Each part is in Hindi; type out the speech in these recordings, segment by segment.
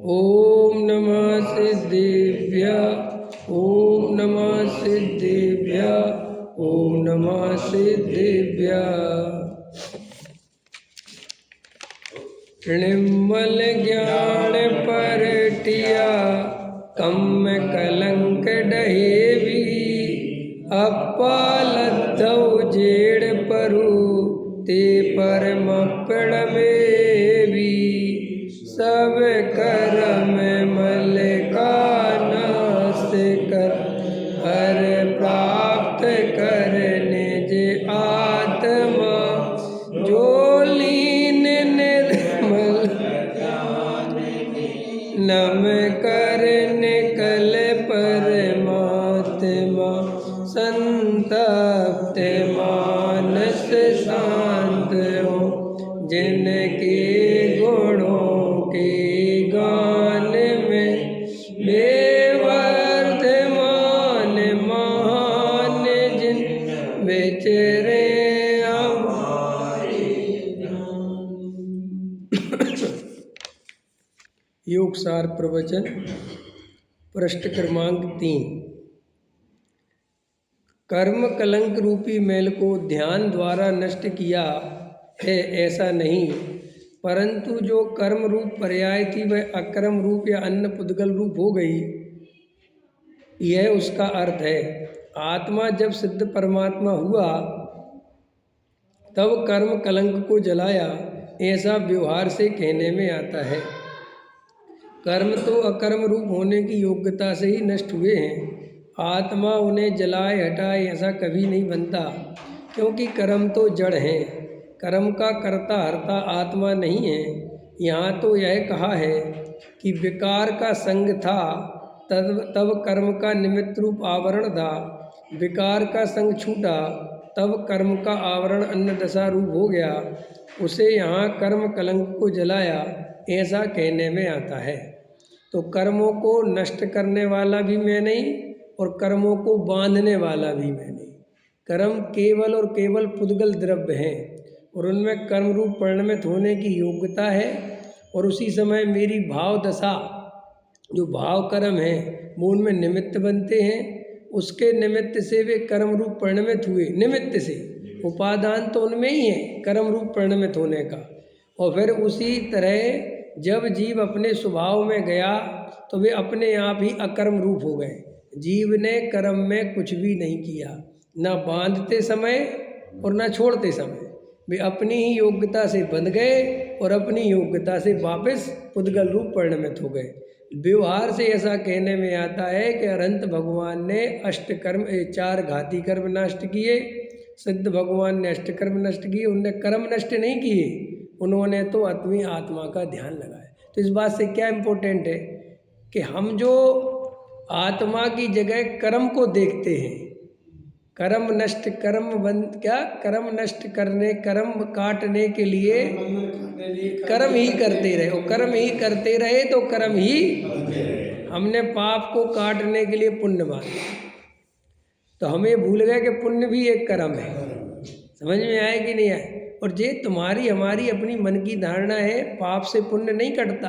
ओम नमः सिद्धेभ्य, ओम नमः सिद्धेभ्य, ओम नमः सिद्धेभ्य। निर्मल ज्ञान परटिया, कम कलंक डहेवी। अप्पा लद्धौ जेड़ परू, ते परम प्रणमेवी। सब कर्म मल का नाश कर, हर प्राप्त कर निज आत्मा। जो लीन निर्मल नम कर निकल परमात्मा। संतप्त मानस शांत हो, जिनके गुणों के गान में बेवर्धमान महान जिन बेचरे योग सार प्रवचन पृष्ठ क्रमांक 3। कर्म कलंक रूपी मैल को ध्यान द्वारा नष्ट किया है ऐसा नहीं, परंतु जो कर्म रूप पर्याय थी वह अकर्म रूप या अन्य पुद्गल रूप हो गई, यह उसका अर्थ है। आत्मा जब सिद्ध परमात्मा हुआ तब कर्म कलंक को जलाया, ऐसा व्यवहार से कहने में आता है। कर्म तो अकर्म रूप होने की योग्यता से ही नष्ट हुए हैं। आत्मा उन्हें जलाए हटाए ऐसा कभी नहीं बनता, क्योंकि कर्म तो जड़ हैं। कर्म का कर्ता हर्ता आत्मा नहीं है। यहाँ तो यह कहा है कि विकार का संग था, तब कर्म का निमित्त रूप आवरण था। विकार का संग छूटा तब कर्म का आवरण अन्य दशा रूप हो गया। उसे यहाँ कर्म कलंक को जलाया ऐसा कहने में आता है। तो कर्मों को नष्ट करने वाला भी मैं नहीं और कर्मों को बांधने वाला भी मैं नहीं। कर्म केवल और केवल पुद्गल द्रव्य हैं और उनमें कर्म रूप परिणमित होने की योग्यता है। और उसी समय मेरी भाव दशा, जो भाव कर्म है, वो उनमें निमित्त बनते हैं। उसके निमित्त से वे कर्म रूप परिणमित हुए। निमित्त से उपादान तो उनमें ही है कर्म रूप परिणमित होने का। और फिर उसी तरह जब जीव अपने स्वभाव में गया तो वे अपने आप ही अकर्म रूप हो गए। जीव ने कर्म में कुछ भी नहीं किया, न बांधते समय और न छोड़ते समय। वे अपनी ही योग्यता से बंध गए और अपनी योग्यता से वापस पुद्गल रूप परिणमित हो गए। व्यवहार से ऐसा कहने में आता है कि अनंत भगवान ने अष्टकर्म 4 घाती कर्म नष्ट किए, सिद्ध भगवान ने अष्टकर्म नष्ट किए। उनने कर्म नष्ट नहीं किए, उन्होंने तो अपनी आत्मा का ध्यान लगाया। तो इस बात से क्या इम्पोर्टेंट है कि हम जो आत्मा की जगह कर्म को देखते हैं, कर्म नष्ट कर्म बंद क्या कर्म नष्ट करने कर्म काटने के लिए कर्म ही करते रहे, और कर्म ही करते रहे तो कर्म ही हमने पाप को काटने के लिए पुण्य माना। तो हमें भूल गए कि पुण्य भी एक कर्म है। समझ में आए कि नहीं आए? और ये तुम्हारी हमारी अपनी मन की धारणा है, पाप से पुण्य नहीं कटता।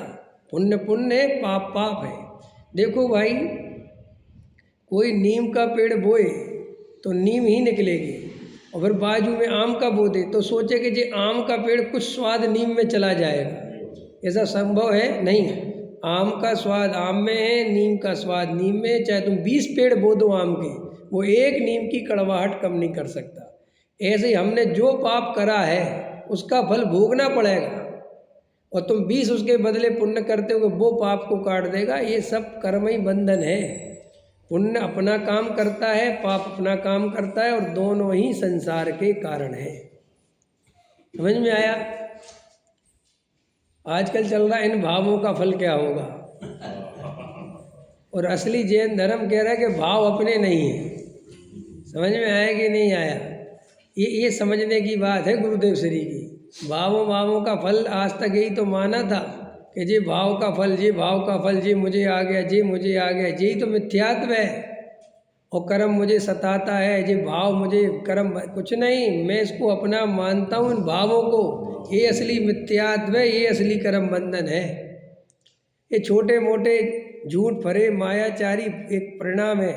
पुण्य पुण्य है, पाप पाप है। देखो भाई, कोई नीम का पेड़ बोए तो नीम ही निकलेगी, और फिर बाजू में आम का बो दे तो सोचे कि ये आम का पेड़ कुछ स्वाद नीम में चला जाएगा। ऐसा संभव है? नहीं। आम का स्वाद आम में है, नीम का स्वाद नीम में है। चाहे तुम 20 पेड़ बो दो आम के, वो एक नीम की कड़वाहट कम नहीं कर सकता। ऐसे ही हमने जो पाप करा है उसका फल भोगना पड़ेगा, और तुम 20 उसके बदले पुण्य करते हो, वो पाप को काट देगा। ये सब कर्म ही बंधन है। पुण्य अपना काम करता है, पाप अपना काम करता है, और दोनों ही संसार के कारण है। समझ में आया? आजकल चल रहा है इन भावों का फल क्या होगा। और असली जैन धर्म कह रहा है कि भाव अपने नहीं है। समझ में आया कि नहीं आया? ये समझने की बात है गुरुदेव श्री की। भावों का फल आज तक यही तो माना था कि जी भाव का फल, जी भाव का फल, जी मुझे आ गया, जी मुझे आ गया। जी तो मिथ्यात्व है। और कर्म मुझे सताता है, ये भाव मुझे कर्म कुछ नहीं, मैं इसको अपना मानता हूँ इन भावों को। ये असली मिथ्यात्व है, ये असली कर्म बंधन है। ये छोटे मोटे झूठ भरे मायाचारी एक परिणाम है।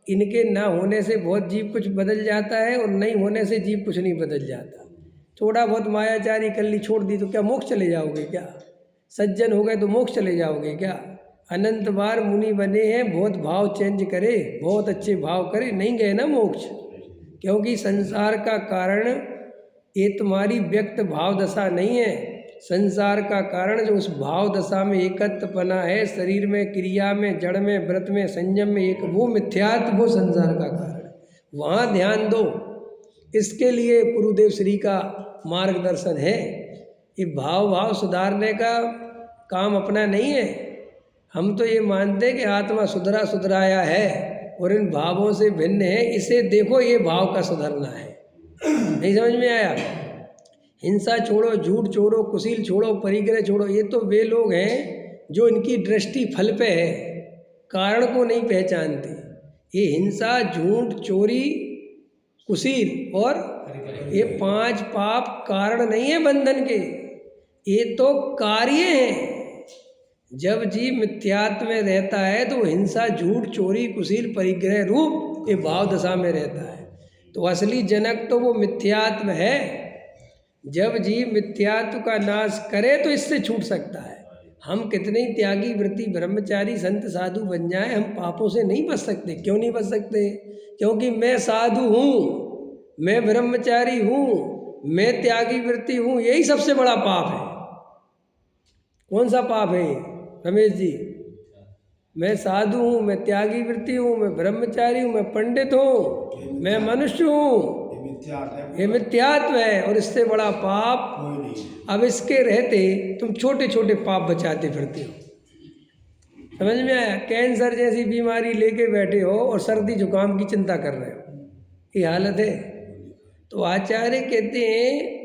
इनके ना होने से बहुत जीव कुछ बदल जाता है और नहीं होने से जीव कुछ नहीं बदल जाता। थोड़ा बहुत मायाचारी कर ली, छोड़ दी तो क्या मोक्ष चले जाओगे क्या? सज्जन हो गए तो मोक्ष चले जाओगे क्या? अनंत बार मुनि बने हैं, बहुत भाव चेंज करे, बहुत अच्छे भाव करे, नहीं गए ना मोक्ष। क्योंकि संसार का कारण ये तुम्हारी व्यक्त भाव दशा नहीं है। संसार का कारण जो उस भाव दशा में एकत्वपना है, शरीर में, क्रिया में, जड़ में, व्रत में, संयम में, एक वो मिथ्यात्व, वो संसार का कारण। वहाँ ध्यान दो। इसके लिए गुरुदेव श्री का मार्गदर्शन है। ये भाव सुधारने का काम अपना नहीं है। हम तो ये मानते हैं कि आत्मा सुधराया है और इन भावों से भिन्न है, इसे देखो, ये भाव का सुधरना है। नहीं समझ में आया? हिंसा छोड़ो, झूठ छोड़ो, कुशील छोड़ो, परिग्रह छोड़ो। ये तो वे लोग हैं जो इनकी दृष्टि फल पे है, कारण को नहीं पहचानते। ये हिंसा, झूठ, चोरी, कुशील और ये 5 पाप कारण नहीं है बंधन के, ये तो कार्य हैं। जब जीव मिथ्यात्व में रहता है तो हिंसा, झूठ, चोरी, कुशील, परिग्रह रूप ये भाव दशा में रहता है। तो असली जनक तो वो मिथ्यात्व है। जब जीव मिथ्यात्व का नाश करे तो इससे छूट सकता है। हम कितने ही त्यागी, व्रती, ब्रह्मचारी, संत, साधु बन जाए, हम पापों से नहीं बच सकते। क्यों नहीं बच सकते? क्योंकि मैं साधु हूँ, मैं ब्रह्मचारी हूँ, मैं त्यागी, व्रती हूँ। यही सबसे बड़ा पाप है। कौन सा पाप है रमेश जी? मैं साधु हूँ, मैं त्यागी, व्रती हूँ, मैं ब्रह्मचारी हूँ, मैं पंडित हूँ, मैं मनुष्य हूँ। ये मिथ्यात्व है और इससे बड़ा पाप। अब इसके रहते तुम छोटे छोटे पाप बचाते फिरते हो। समझ में आया? कैंसर जैसी बीमारी लेके बैठे हो और सर्दी जुकाम की चिंता कर रहे हो, ये हालत है। तो आचार्य कहते हैं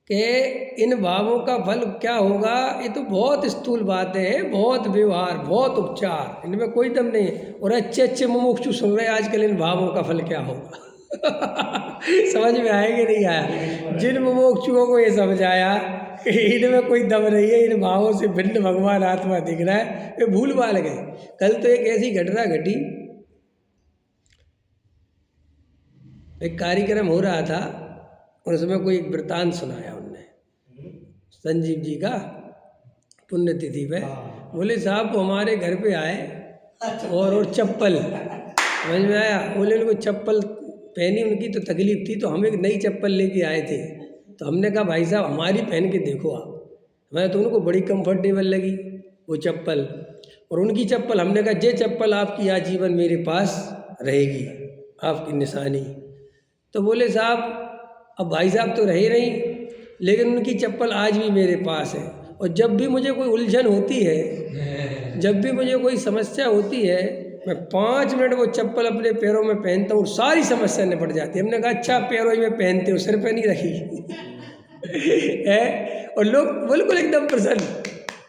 कि इन भावों का फल क्या होगा? ये तो बहुत स्थूल बातें हैं, बहुत व्यवहार, बहुत उपचार, इनमें कोई दम नहीं है। और अच्छे अच्छे मुमुक्षु सुन रहे आजकल, इन भावों का फल क्या होगा। समझ में आएगा? नहीं आया? जिन मुमुक्षुओं को ये समझाया कि इनमें कोई दम नहीं है, इन भावों से भिन्न भगवान आत्मा दिख रहा है, वे भूल भाल गए। कल तो एक ऐसी घटना घटी, एक कार्यक्रम हो रहा था और उसमें कोई एक वृतांत सुनाया उनने, संजीव जी का पुण्यतिथि पे। बोले साहब वो हमारे घर पे आए और चप्पल, समझ में आया? बोले उनको चप्पल पहनी, उनकी तो तकलीफ थी, तो हम एक नई चप्पल लेके आए थे। तो हमने कहा भाई साहब हमारी पहन के देखो आप। मैं तो उनको बड़ी कंफर्टेबल लगी वो चप्पल, और उनकी चप्पल। हमने कहा ये चप्पल आपकी आजीवन मेरे पास रहेगी, आपकी निशानी। तो बोले साहब अब भाई साहब तो रहे नहीं, लेकिन उनकी चप्पल आज भी मेरे पास है। और जब भी मुझे कोई उलझन होती है, जब भी मुझे कोई समस्या होती है, मैं 5 मिनट वो चप्पल अपने पैरों में पहनता हूँ, सारी समस्या निपट जाती है। हमने कहा अच्छा पैरों में पहनते हो, सिर पे नहीं रखी है? और लोग बिल्कुल एकदम प्रसन्न,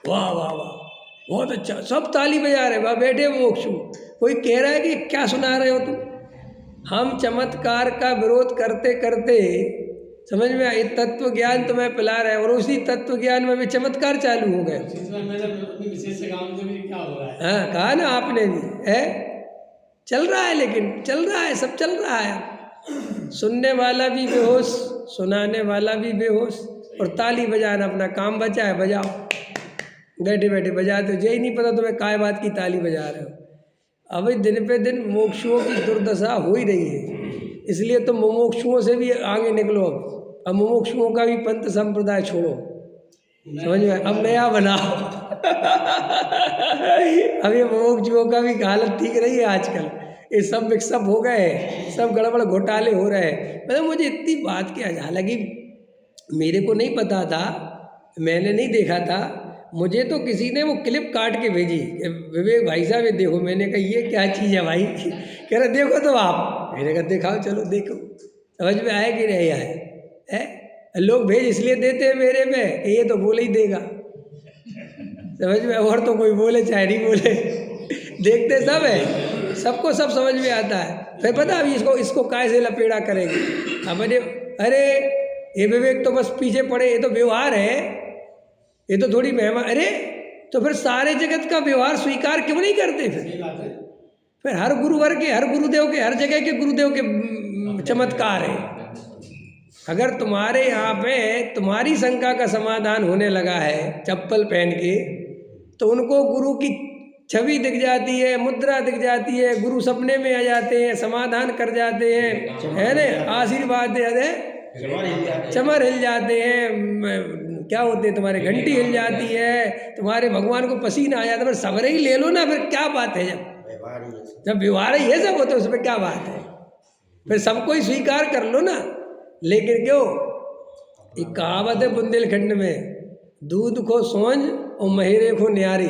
वाह वाह वाह बहुत अच्छा, सब ताली बजा रहे, वाह बैठे मोक्षु। कोई कह रहा है कि क्या सुना रहे हो तुम? हम चमत्कार का विरोध करते करते, समझ में आया, तत्व ज्ञान तुम्हें पिला रहे हैं और उसी तत्व ज्ञान में भी चमत्कार चालू हो गए। हाँ कहा ना आपने भी है, चल रहा है, लेकिन चल रहा है, सब चल रहा है। सुनने वाला भी बेहोश, सुनाने वाला भी बेहोश, और ताली बजाना अपना काम बचा है, बजाओ, बैठे बैठे बजाते हो। यही नहीं पता तुम्हें काय बात की ताली बजा रहे हो। अभी दिन पे दिन मोक्षुओं की दुर्दशा हो ही रही है, इसलिए तो मुमुक्षुओं से भी आगे निकलो। अब मुमुक्षुओं का भी पंथ संप्रदाय छोड़ो, समझ में? अब नया बनाओ। अब ये मुमुक्षुओं का भी हालत ठीक रही है आजकल, ये सब मिक्सअप हो गए हैं, सब गड़बड़ घोटाले हो रहे हैं। मतलब मुझे इतनी बात की, हालांकि मेरे को नहीं पता था, मैंने नहीं देखा था, मुझे तो किसी ने वो क्लिप काट के भेजी, विवेक भाई साहब ये देखो। मैंने कहा ये क्या चीज़ है भाई? कह रहे देखो तो आप। मैंने कहा दिखाओ, चलो देखो, समझ में आए कि नहीं आए? है लोग भेज इसलिए देते हैं मेरे में कि ये तो बोले ही देगा, समझ में? और तो कोई बोले चाहे नहीं बोले, देखते सब है, सबको सब समझ में आता है। फिर पता अभी इसको कैसे लपेड़ा करेंगे। अब अरे ये विवेक तो बस पीछे पड़े, ये तो व्यवहार है, ये तो थोड़ी मेहमान। अरे तो फिर सारे जगत का व्यवहार स्वीकार क्यों नहीं करते? फिर हर गुरुवर के, हर गुरुदेव के, हर जगह के गुरुदेव के चमत्कार है। अगर तुम्हारे यहाँ पे तुम्हारी शंका का समाधान होने लगा है चप्पल पहन के, तो उनको गुरु की छवि दिख जाती है, मुद्रा दिख जाती है, गुरु सपने में आ जाते हैं, समाधान कर जाते हैं, है ना, आशीर्वाद दे, चमर हिल जाते हैं, क्या होते हैं तुम्हारे, घंटी हिल जाती है, तुम्हारे भगवान को पसीना आ जाता है। सवरे ही ले लो ना, फिर क्या बात है? जब व्यवहार ही ये सब होता है उसमें क्या बात है? फिर सबको ही स्वीकार कर लो ना। लेकिन क्यों, एक कहावत है बुंदेलखंड में, दूध को सोंझ और महीरे को न्यारी।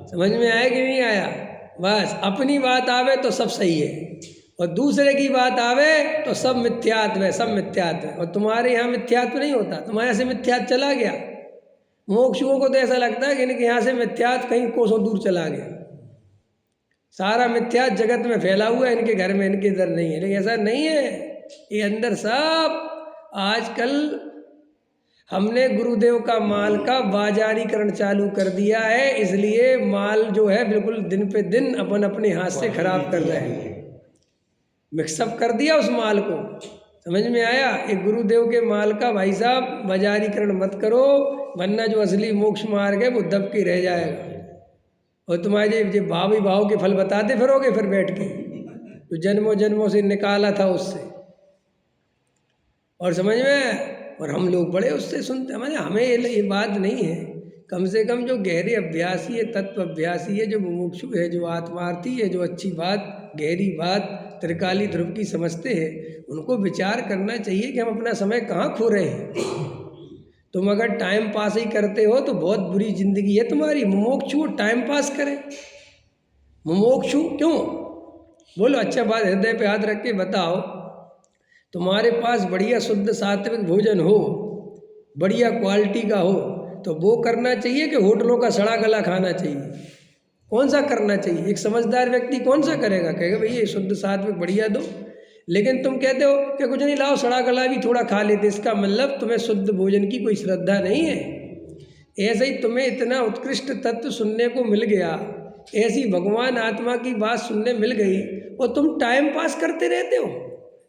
समझ में आया कि नहीं आया? बस अपनी बात आवे तो सब सही है, और दूसरे की बात आवे तो सब मिथ्यात्व है, सब मिथ्यात्व है। और तुम्हारे यहाँ मिथ्यात्व नहीं होता, तुम्हारे यहाँ से मिथ्यात्व चला गया। मोक्षुओं को तो ऐसा लगता है कि इनके यहाँ से मिथ्यात्व कहीं कोसों दूर चला गया। सारा मिथ्यात्व जगत में फैला हुआ है, इनके घर में, इनके इधर नहीं है। लेकिन ऐसा नहीं है, ये अंदर सब। आजकल हमने गुरुदेव का माल का बाजारीकरण चालू कर दिया है, इसलिए माल जो है बिल्कुल दिन पे दिन अपन अपने हाथ से खराब कर रहे हैं, मिक्सअप कर दिया उस माल को। समझ में आया? एक गुरुदेव के माल का भाई साहब बाजारीकरण मत करो, वरना जो असली मोक्ष मार्ग है वो दब के रह जाएगा। और तुम्हारे जो भाव ही भाव के फल बताते फिरोगे फिर बैठ के, जो जन्मों जन्मों से निकाला था उससे। और समझ में, और हम लोग बड़े उससे सुनते हैं। हमें ये बात नहीं है। कम से कम जो गहरे अभ्यासी है, तत्व अभ्यासी है, जो मुमुक्षु है, जो आत्मार्थी है, जो अच्छी बात, गहरी बात, त्रिकाली ध्रुव की समझते हैं, उनको विचार करना चाहिए कि हम अपना समय कहाँ खो रहे हैं। तुम अगर टाइम पास ही करते हो तो बहुत बुरी जिंदगी है तुम्हारी। मुमुक्षु टाइम पास करे, मुमुक्षु क्यों? बोलो, अच्छा बात हृदय पे हाथ रख के बताओ। तुम्हारे पास बढ़िया शुद्ध सात्विक भोजन हो, बढ़िया क्वालिटी का हो, तो वो करना चाहिए कि होटलों का सड़ा गला खाना चाहिए? कौन सा करना चाहिए? एक समझदार व्यक्ति कौन सा करेगा? कहेगा भाई ये शुद्ध सात्विक बढ़िया दो। लेकिन तुम कहते हो कि कुछ नहीं, लाओ सड़ा गला भी थोड़ा खा लेते। इसका मतलब तुम्हें शुद्ध भोजन की कोई श्रद्धा नहीं है। ऐसे ही तुम्हें इतना उत्कृष्ट तत्व सुनने को मिल गया, ऐसी भगवान आत्मा की बात सुनने मिल गई, और तुम टाइम पास करते रहते हो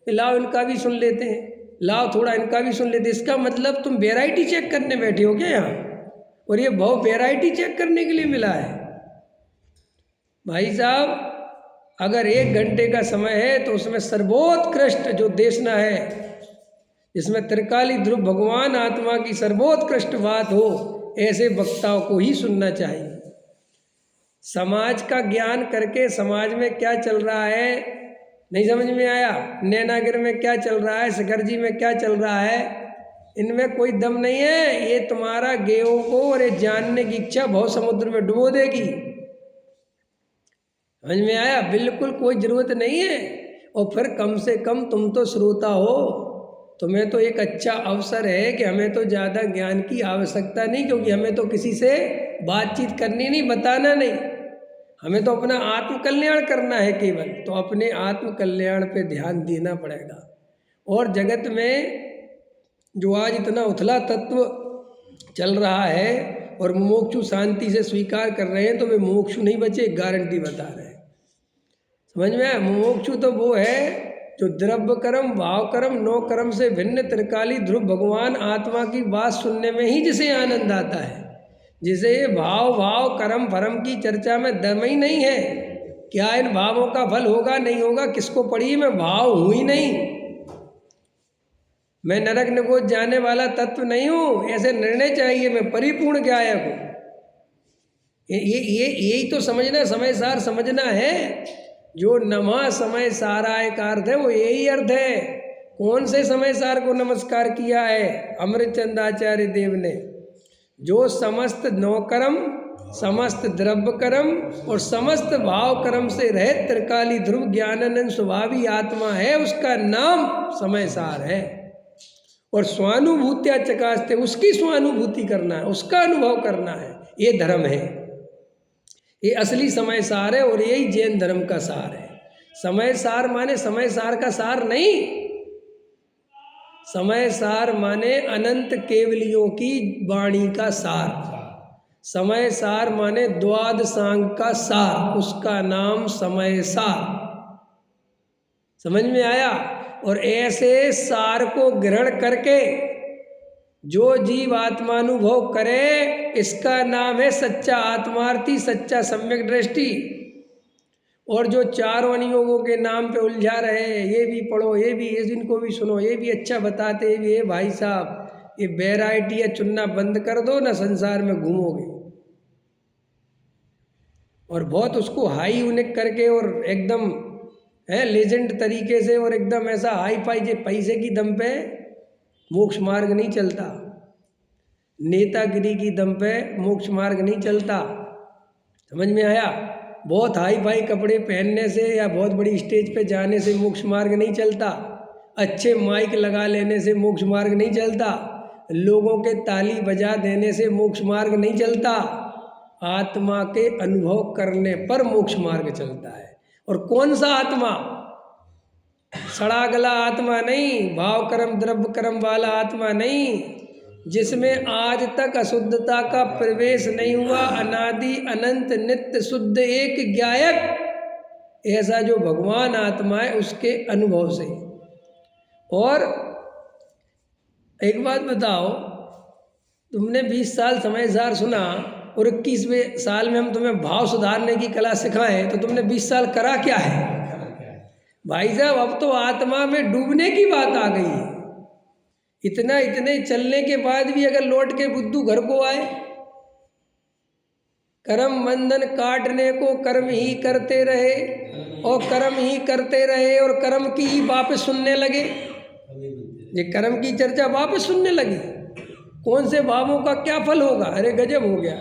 कि लाओ इनका भी सुन लेते हैं, लाओ थोड़ा इनका भी सुन लेते। इसका मतलब तुम वैरायटी चेक करने बैठे हो क्या यहाँ? और ये भाव वैरायटी चेक करने के लिए मिला है। भाई साहब, अगर 1 घंटे का समय है तो उसमें सर्वोत्कृष्ट जो देशना है, जिसमें त्रिकाली ध्रुव भगवान आत्मा की सर्वोत्कृष्ट बात हो, ऐसे वक्ताओं को ही सुनना चाहिए। समाज का ज्ञान करके समाज में क्या चल रहा है नहीं समझ में आया, नैनागिर में क्या चल रहा है, शिखरजी में क्या चल रहा है, इनमें कोई दम नहीं है। ये तुम्हारा गेयों को और ये जानने की इच्छा बहुत समुद्र में डुबो देगी। समझ में आया? बिल्कुल कोई ज़रूरत नहीं है। और फिर कम से कम तुम तो श्रोता हो, तुम्हें तो एक अच्छा अवसर है कि हमें तो ज़्यादा ज्ञान की आवश्यकता नहीं, क्योंकि हमें तो किसी से बातचीत करनी नहीं, बताना नहीं, हमें तो अपना आत्मकल्याण करना है केवल। तो अपने आत्मकल्याण पे ध्यान देना पड़ेगा। और जगत में जो आज इतना उथला तत्व चल रहा है और मुमुक्षु शांति से स्वीकार कर रहे हैं, तो वे मुमुक्षु नहीं बचे, गारंटी बता रहे हैं। समझ में आया? मुमुक्षु तो वो है जो द्रव्य कर्म, भाव कर्म, नो कर्म से भिन्न त्रिकाली ध्रुव भगवान आत्मा की बात सुनने में ही जिसे आनंद आता है, जिसे भाव कर्म फरम की चर्चा में दम ही नहीं है। क्या इन भावों का फल होगा नहीं होगा किसको पड़ी? मैं भाव हूँ ही नहीं, मैं नरक निगोज जाने वाला तत्व नहीं हूँ, ऐसे निर्णय चाहिए। मैं परिपूर्ण ज्ञायक हूँ। यही तो समझना, समय सार समझना है। जो नमा समय साराय का अर्थ है वो यही अर्थ है। कौन से समय सार को नमस्कार किया है? अमृतचंद आचार्य देव ने, जो समस्त नौकर्म, समस्त द्रव्य कर्म और समस्त भाव कर्म से रहित त्रिकाली ध्रुव ज्ञानानंद स्वभावी आत्मा है, उसका नाम समय सार है। और स्वानुभूत्या चकास्ते, उसकी स्वानुभूति करना है, उसका अनुभव करना है, ये धर्म है, ये असली समय सार है। और यही जैन धर्म का सार है। समय सार माने समय सार का सार नहीं, समय सार माने अनंत केवलियों की वाणी का सार। समय सार माने द्वादशांग का सार, उसका नाम समय सार। समझ में आया? और ऐसे सार को ग्रहण करके जो जीव आत्मानुभव करे, इसका नाम है सच्चा आत्मार्थी, सच्चा सम्यक दृष्टि। और जो चारों अनुयोगों के नाम पे उलझा रहे, ये भी पढ़ो, ये भी, इनको भी सुनो, ये भी अच्छा बताते, ये भी, ये भाई साहब, ये वैरायटी है, चुनना बंद कर दो ना, संसार में घूमोगे। और बहुत उसको हाई यूनिक करके और एकदम है लेजेंड तरीके से और एकदम ऐसा हाई फाई जे पैसे की दम पे मोक्ष मार्ग नहीं चलता, नेतागिरी की दम पे मोक्ष मार्ग नहीं चलता। समझ में आया? बहुत हाई फाई कपड़े पहनने से या बहुत बड़ी स्टेज पे जाने से मोक्ष मार्ग नहीं चलता, अच्छे माइक लगा लेने से मोक्ष मार्ग नहीं चलता, लोगों के ताली बजा देने से मोक्ष मार्ग नहीं चलता। आत्मा के अनुभव करने पर मोक्ष मार्ग चलता है। और कौन सा आत्मा? सड़ा गला आत्मा नहीं, भाव कर्म द्रव्य कर्म वाला आत्मा नहीं, जिसमें आज तक अशुद्धता का प्रवेश नहीं हुआ, अनादि अनंत नित्य शुद्ध एक ज्ञायक, ऐसा जो भगवान आत्मा है उसके अनुभव से। और एक बात बताओ, तुमने 20 साल समय सार सुना और 21वें साल में हम तुम्हें भाव सुधारने की कला सिखाएं, तो तुमने 20 साल करा क्या है? भाई साहब, अब तो आत्मा में डूबने की बात आ गई है। इतने चलने के बाद भी अगर लौट के बुद्धू घर को आए, कर्म बंधन काटने को कर्म ही करते रहे और कर्म ही करते रहे और कर्म की ही वापस सुनने लगे। ये कर्म की चर्चा वापस सुनने लगी। कौन से भावों का क्या फल होगा? अरे गजब हो गया।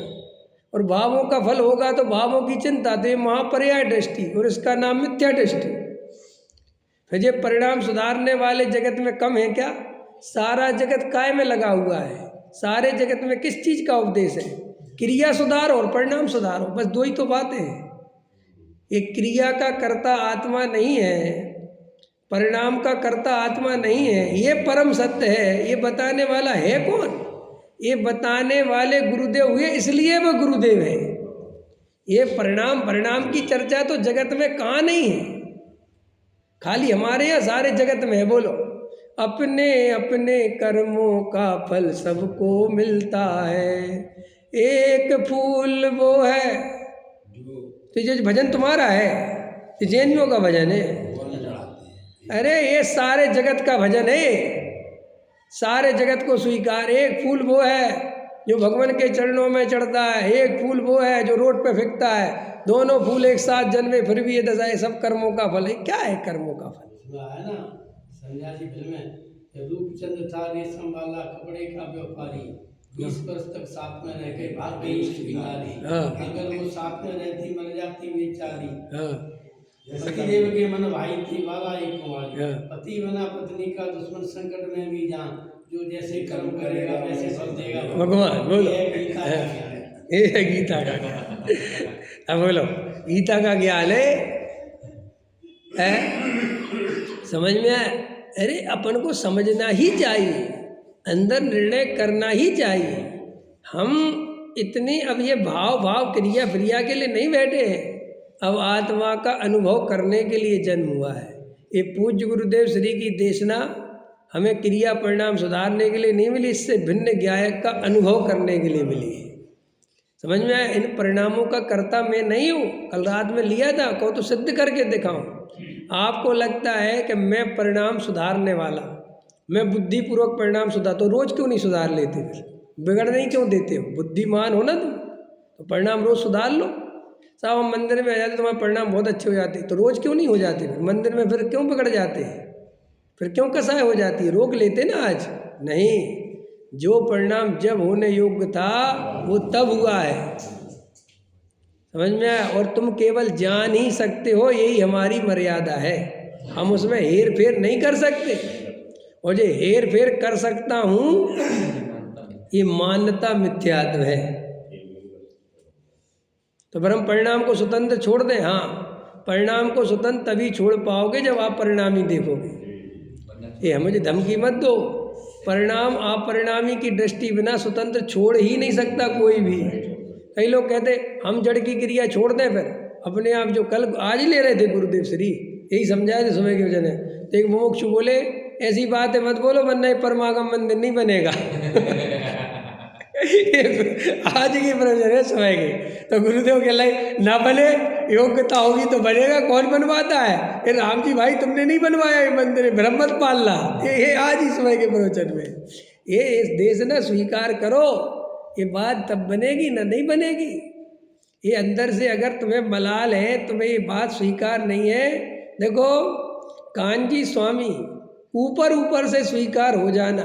और भावों का फल होगा तो भावों की चिंता, तो ये महापर्याय दृष्टि और इसका नाम मिथ्या दृष्टि। फिर ये परिणाम सुधारने वाले जगत में कम है क्या? सारा जगत काय में लगा हुआ है। सारे जगत में किस चीज का उपदेश है? क्रिया सुधार और परिणाम सुधार हो, बस दो ही तो बातें हैं। ये क्रिया का कर्ता आत्मा नहीं है, परिणाम का कर्ता आत्मा नहीं है, ये परम सत्य है। ये बताने वाला है कौन? ये बताने वाले गुरुदेव हुए, इसलिए वो गुरुदेव है। ये परिणाम की चर्चा तो जगत में कहाँ नहीं है, खाली हमारे यहाँ सारे जगत में है। बोलो, अपने अपने कर्मों का फल सबको मिलता है, एक फूल वो है। तो ये भजन तुम्हारा है, ये जैनियों का भजन है। अरे ये सारे जगत का भजन है, सारे जगत को स्वीकार। एक फूल वो है जो भगवान के चरणों में चढ़ता है, एक फूल वो है जो रोड पे फेंकता है। दोनों फूल एक साथ जन्मे फिर भी ये दशा है, सब कर्मों का फल है। क्या है कर्मों का फल? है ना, सन्यासी फिल्म में रूपचंद था रेशम वाला कपड़े का व्यापारी, 20 वर्ष तक साथ में रह के भाग गई उसकी बीमारी। अगर वो साथ में रहती मर जाती बेचारी। सखीदेव के मन भाई थी वाला एक कुमारी, पति बना पत्नी का दुश्मन संकट में भी जान, जो जैसे कर्म करेगा वैसे फल देगा भगवान। बोलो, ये है गीता का ज्ञान। अब बोलो, गीता का ज्ञान है? समझ में आया? अरे अपन को समझना ही चाहिए, अंदर निर्णय करना ही चाहिए। हम इतनी अब ये भाव क्रिया क्रिया के लिए नहीं बैठे हैं, अब आत्मा का अनुभव करने के लिए जन्म हुआ है। ये पूज्य गुरुदेव श्री की देशना हमें क्रिया परिणाम सुधारने के लिए नहीं मिली, इससे भिन्न ज्ञायक का अनुभव करने के लिए मिली है। समझ में आया? इन परिणामों का कर्ता मैं नहीं हूँ। कल रात में लिया था, कहो तो सिद्ध करके दिखाऊं। आपको लगता है कि मैं परिणाम सुधारने वाला, मैं बुद्धिपूर्वक परिणाम सुधार, तो रोज क्यों नहीं सुधार लेते? फिर बिगड़ने ही क्यों देते हो? बुद्धिमान हो ना तुम, तो परिणाम रोज सुधार लो। साहब हम मंदिर में आ जाते तुम्हारे परिणाम बहुत अच्छे हो जाते, तो रोज क्यों नहीं हो जाते? फिर मंदिर में फिर क्यों बिगड़ जाते हैं? फिर क्यों कसाय हो जाती है? रोक लेते ना आज। नहीं, जो परिणाम जब होने योग्य था वो तब हुआ है। समझ में आया? और तुम केवल जान ही सकते हो, यही हमारी मर्यादा है। हम उसमें हेर फेर नहीं कर सकते, और जो हेर फेर कर सकता हूँ ये मान्यता मिथ्यात्व है। तो फिर हम परिणाम को स्वतंत्र छोड़ दें? हाँ, परिणाम को स्वतंत्र तभी छोड़ पाओगे जब आप परिणामी देखोगे। ये मुझे धमकी मत दो। परिणाम अपरिणामी की दृष्टि बिना स्वतंत्र छोड़ ही नहीं सकता कोई भी। कई लोग कहते हम जड़ की क्रिया छोड़ दें, फिर अपने आप जो कल आज ही ले रहे थे गुरुदेव श्री, यही समझाए थे सुबह के वजह ने। तो एक मुमुक्षु बोले ऐसी बात है मत बोलो वरना परमागम मंदिर नहीं बनेगा। आज की प्रवचन है समय के। तो गुरुदेव के लिए ना बने, योग्यता होगी तो बनेगा। कौन बनवाता है? ये राम जी भाई तुमने नहीं बनवाया ये मंदिर, भ्रम मत पालना। ये आज ही समय के प्रवचन में ये इस देश ना स्वीकार करो, ये बात तब बनेगी ना नहीं बनेगी। ये अंदर से अगर तुम्हें मलाल है, तुम्हें ये बात स्वीकार नहीं है। देखो कांजी स्वामी ऊपर ऊपर से स्वीकार हो जाना,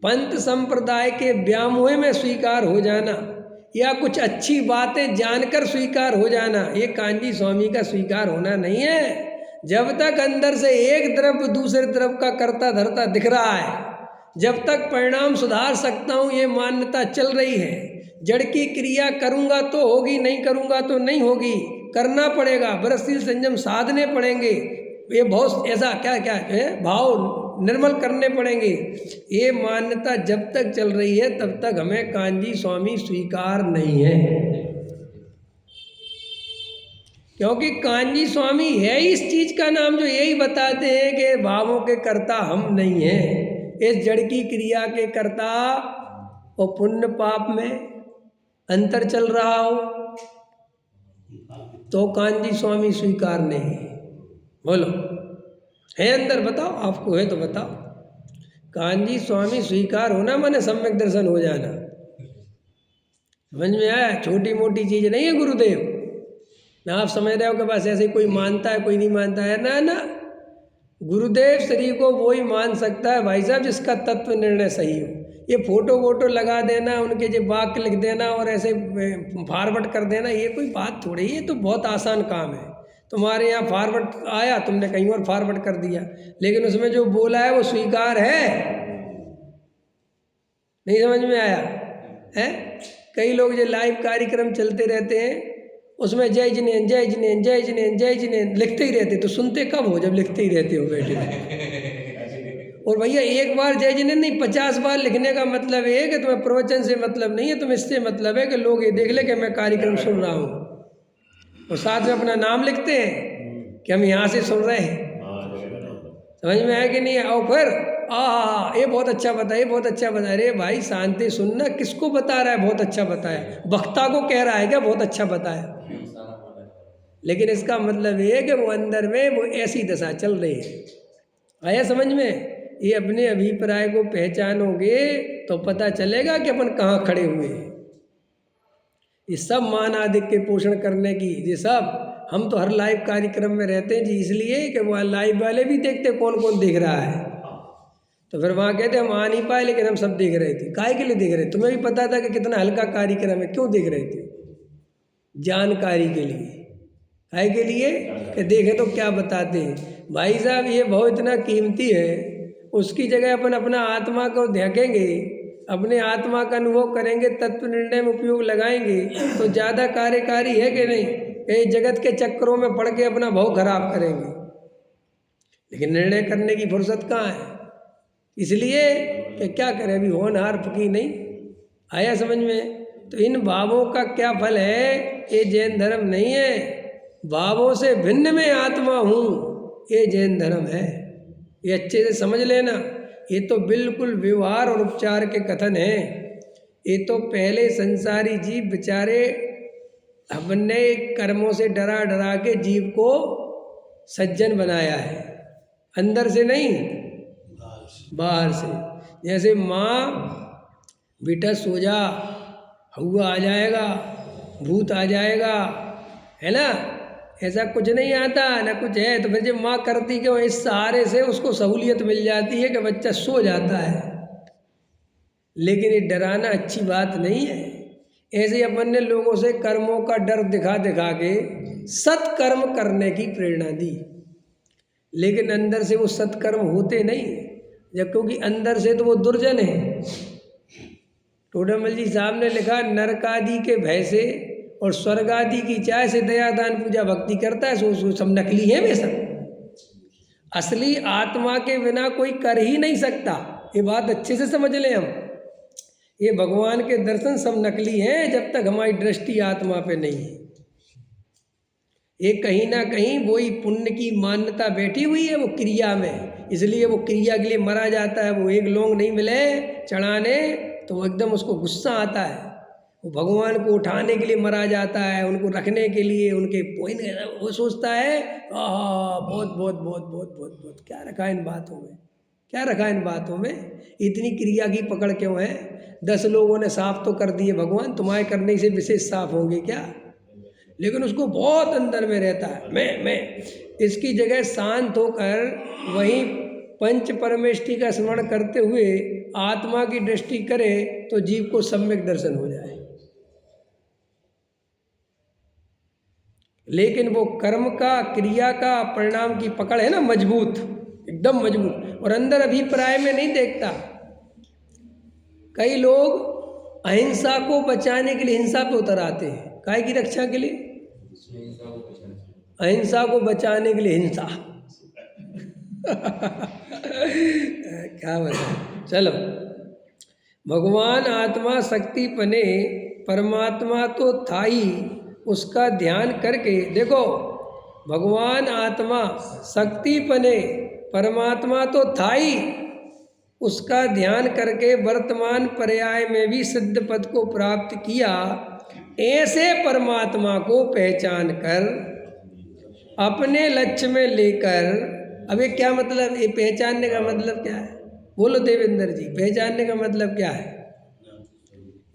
पंथ संप्रदाय के व्यामोह में स्वीकार हो जाना, या कुछ अच्छी बातें जानकर स्वीकार हो जाना, ये कांजी स्वामी का स्वीकार होना नहीं है। जब तक अंदर से एक तरफ दूसरे तरफ का करता धरता दिख रहा है, जब तक परिणाम सुधार सकता हूँ ये मान्यता चल रही है, जड़ की क्रिया करूँगा तो होगी, नहीं करूँगा तो नहीं होगी, करना पड़ेगा, व्रतशील संयम साधने पड़ेंगे, ये बहुत ऐसा क्या क्या है भाव निर्मल करने पड़ेंगे। ये मान्यता जब तक चल रही है तब तक हमें कांजी स्वामी स्वीकार नहीं है, क्योंकि कांजी स्वामी है इस चीज का नाम जो यही बताते हैं कि भावों के कर्ता हम नहीं हैं। इस जड़ की क्रिया के कर्ता और पुण्य पाप में अंतर चल रहा हो तो कांजी स्वामी स्वीकार नहीं है। बोलो है अंदर, बताओ आपको है तो बताओ। कांजी स्वामी स्वीकार होना माने सम्यक दर्शन हो जाना। समझ में आया? छोटी मोटी चीज नहीं है गुरुदेव ना। आप समझ रहे हो कि बस ऐसे कोई मानता है कोई नहीं मानता है, ना ना। गुरुदेव श्री को वही मान सकता है भाई साहब जिसका तत्व निर्णय सही हो। ये फोटो वोटो लगा देना, उनके जो वाक्य लिख देना और ऐसे फॉरवर्ड कर देना, ये कोई बात थोड़ी है। ये तो बहुत आसान काम है। तुम्हारे यहाँ फॉरवर्ड आया, तुमने कहीं और फॉरवर्ड कर दिया, लेकिन उसमें जो बोला है वो स्वीकार है। नहीं समझ में आया है? कई लोग जो लाइव कार्यक्रम चलते रहते हैं उसमें जय जिनेन जय जिनेन जय जिनेन जय जिनेन लिखते ही रहते, तो सुनते कब हो? जब लिखते ही रहते हो बैठे। और भैया एक बार जय जिनेन नहीं 50 बार लिखने का मतलब ये है कि तुम्हें प्रवचन से मतलब नहीं है, तुम्हें इससे मतलब है कि लोग ये देख ले कि मैं कार्यक्रम सुन रहा हूँ, और साथ में अपना नाम लिखते हैं कि हम यहाँ से सुन रहे हैं। समझ में आया कि नहीं? और फिर ये बहुत अच्छा बताया, ये बहुत अच्छा बताया। अरे भाई शांति सुनना, किसको बता रहा है बहुत अच्छा बताया? वक्ता को कह रहा है क्या बहुत अच्छा बताया? लेकिन इसका मतलब ये है कि वो अंदर में वो ऐसी दशा चल रही है। आया समझ में? ये अपने अभिप्राय को पहचानोगे तो पता चलेगा कि अपन कहाँ खड़े हुए हैं। ये सब मान आदिक के पोषण करने की, ये सब हम तो हर लाइव कार्यक्रम में रहते हैं जी, इसलिए कि वहाँ लाइव वाले भी देखते कौन कौन देख रहा है। तो फिर वहाँ कहते हम आ नहीं पाए, लेकिन हम सब देख रहे थे। काहे के लिए देख रहे थे? तुम्हें भी पता था कि कितना हल्का कार्यक्रम है, क्यों देख रहे थे? जानकारी के लिए। काहे के लिए? कि देखे तो क्या बताते हैं। भाई साहब ये भाव इतना कीमती है, उसकी जगह अपन अपना आत्मा को देखेंगे, अपने आत्मा का अनुभव करेंगे, तत्व निर्णय में उपयोग लगाएंगे तो ज़्यादा कार्यकारी है कि नहीं? ये जगत के चक्करों में पड़ के अपना भाव खराब करेंगे, लेकिन निर्णय करने की फुर्सत कहाँ है? इसलिए कि क्या करें, अभी होनहार फकी नहीं। आया समझ में? तो इन भावों का क्या फल है? ये जैन धर्म नहीं है। भावों से भिन्न में आत्मा हूँ, ये जैन धर्म है। ये अच्छे से समझ लेना। ये तो बिल्कुल व्यवहार और उपचार के कथन हैं। ये तो पहले संसारी जीव बेचारे हमने कर्मों से डरा डरा के जीव को सज्जन बनाया है, अंदर से नहीं बाहर से। जैसे माँ बेटा सो जा, हुआ आ जाएगा, भूत आ जाएगा, है ना? ऐसा कुछ नहीं आता ना कुछ है। तो फिर जब माँ करती क्यों? इस सहारे से उसको सहूलियत मिल जाती है कि बच्चा सो जाता है। लेकिन ये डराना अच्छी बात नहीं है। ऐसे अपन ने लोगों से कर्मों का डर दिखा दिखा के सत्कर्म करने की प्रेरणा दी, लेकिन अंदर से वो सत्कर्म होते नहीं, जब क्योंकि अंदर से तो वो दुर्जन है। टोडामल जी साहब ने लिखा, नरकादि के भय से और स्वर्ग आदि की चाय से दया दान पूजा भक्ति करता है, सो सब नकली है वे सब। असली आत्मा के बिना कोई कर ही नहीं सकता। ये बात अच्छे से समझ लें हम। ये भगवान के दर्शन सब नकली हैं जब तक हमारी दृष्टि आत्मा पे नहीं है। ये कहीं ना कहीं वही पुण्य की मान्यता बैठी हुई है वो क्रिया में, इसलिए वो क्रिया के लिए मरा जाता है। वो एक लौंग नहीं मिले चढ़ाने तो वो एकदम उसको गुस्सा आता है, वो भगवान को उठाने के लिए मरा जाता है, उनको रखने के लिए उनके पॉइंट वो सोचता है बहुत बहुत बहुत बहुत बहुत बहुत क्या रखा इन बातों में, क्या रखा इन बातों में, इतनी क्रिया की पकड़ क्यों है। 10 लोगों ने साफ तो कर दिए, भगवान तुम्हारे करने से विशेष साफ होंगे क्या, लेकिन उसको बहुत अंदर में रहता है मैं। इसकी जगह शांत होकर वहीं पंच परमेष्टि का स्मरण करते हुए आत्मा की दृष्टि करे तो जीव को सम्यक दर्शन हो जाए। लेकिन वो कर्म का क्रिया का परिणाम की पकड़ है ना मजबूत, एकदम मजबूत, और अंदर अभिप्राय में नहीं देखता। कई लोग अहिंसा को बचाने के लिए हिंसा पे उतर आते हैं, काय की रक्षा के लिए, अहिंसा को बचाने के लिए हिंसा क्या बता। चलो, भगवान आत्मा शक्ति पने परमात्मा तो था ही, उसका ध्यान करके देखो। भगवान आत्मा शक्ति पने परमात्मा तो था ही, उसका ध्यान करके वर्तमान पर्याय में भी सिद्ध पद को प्राप्त किया। ऐसे परमात्मा को पहचान कर अपने लक्ष्य में लेकर, अब ये क्या मतलब, ये पहचानने का मतलब क्या है, बोलो देवेंद्र जी, पहचानने का मतलब क्या है।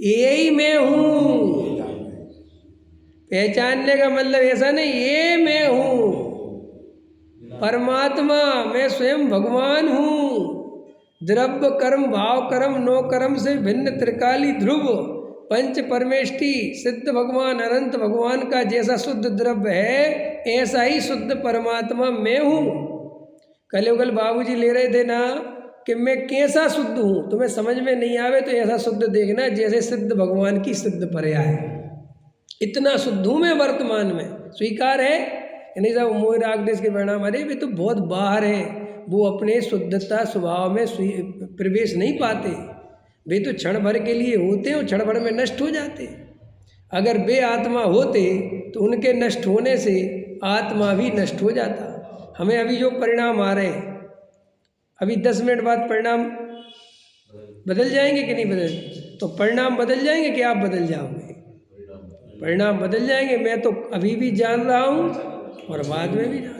यही मैं हूँ, पहचानने का मतलब ऐसा नहीं ये मैं हूँ, परमात्मा मैं स्वयं भगवान हूँ। द्रव्य कर्म भाव कर्म नो कर्म से भिन्न त्रिकाली ध्रुव पंच परमेष्टि सिद्ध भगवान अनंत भगवान का जैसा शुद्ध द्रव्य है ऐसा ही शुद्ध परमात्मा मैं हूँ। कल बाबूजी ले रहे थे ना कि मैं कैसा शुद्ध हूँ, तुम्हें समझ में नहीं आवे तो ऐसा शुद्ध देखना जैसे सिद्ध भगवान की सिद्ध पर्याय। इतना शुद्ध हूँ मैं वर्तमान में, स्वीकार है नहीं साहब। मोह राग देश के परिणाम, अरे वे तो बहुत बाहर है, वो अपने शुद्धता स्वभाव में प्रवेश नहीं पाते, वे तो क्षण भर के लिए होते हैं और क्षण भर में नष्ट हो जाते। अगर वे आत्मा होते तो उनके नष्ट होने से आत्मा भी नष्ट हो जाता। हमें अभी जो परिणाम आ रहे हैं, अभी 10 मिनट बाद परिणाम बदल जाएंगे कि नहीं बदल, तो परिणाम बदल जाएंगे कि आप बदल जाओगे, परिणाम बदल जाएंगे। मैं तो अभी भी जान रहा हूँ और बाद में भी जान।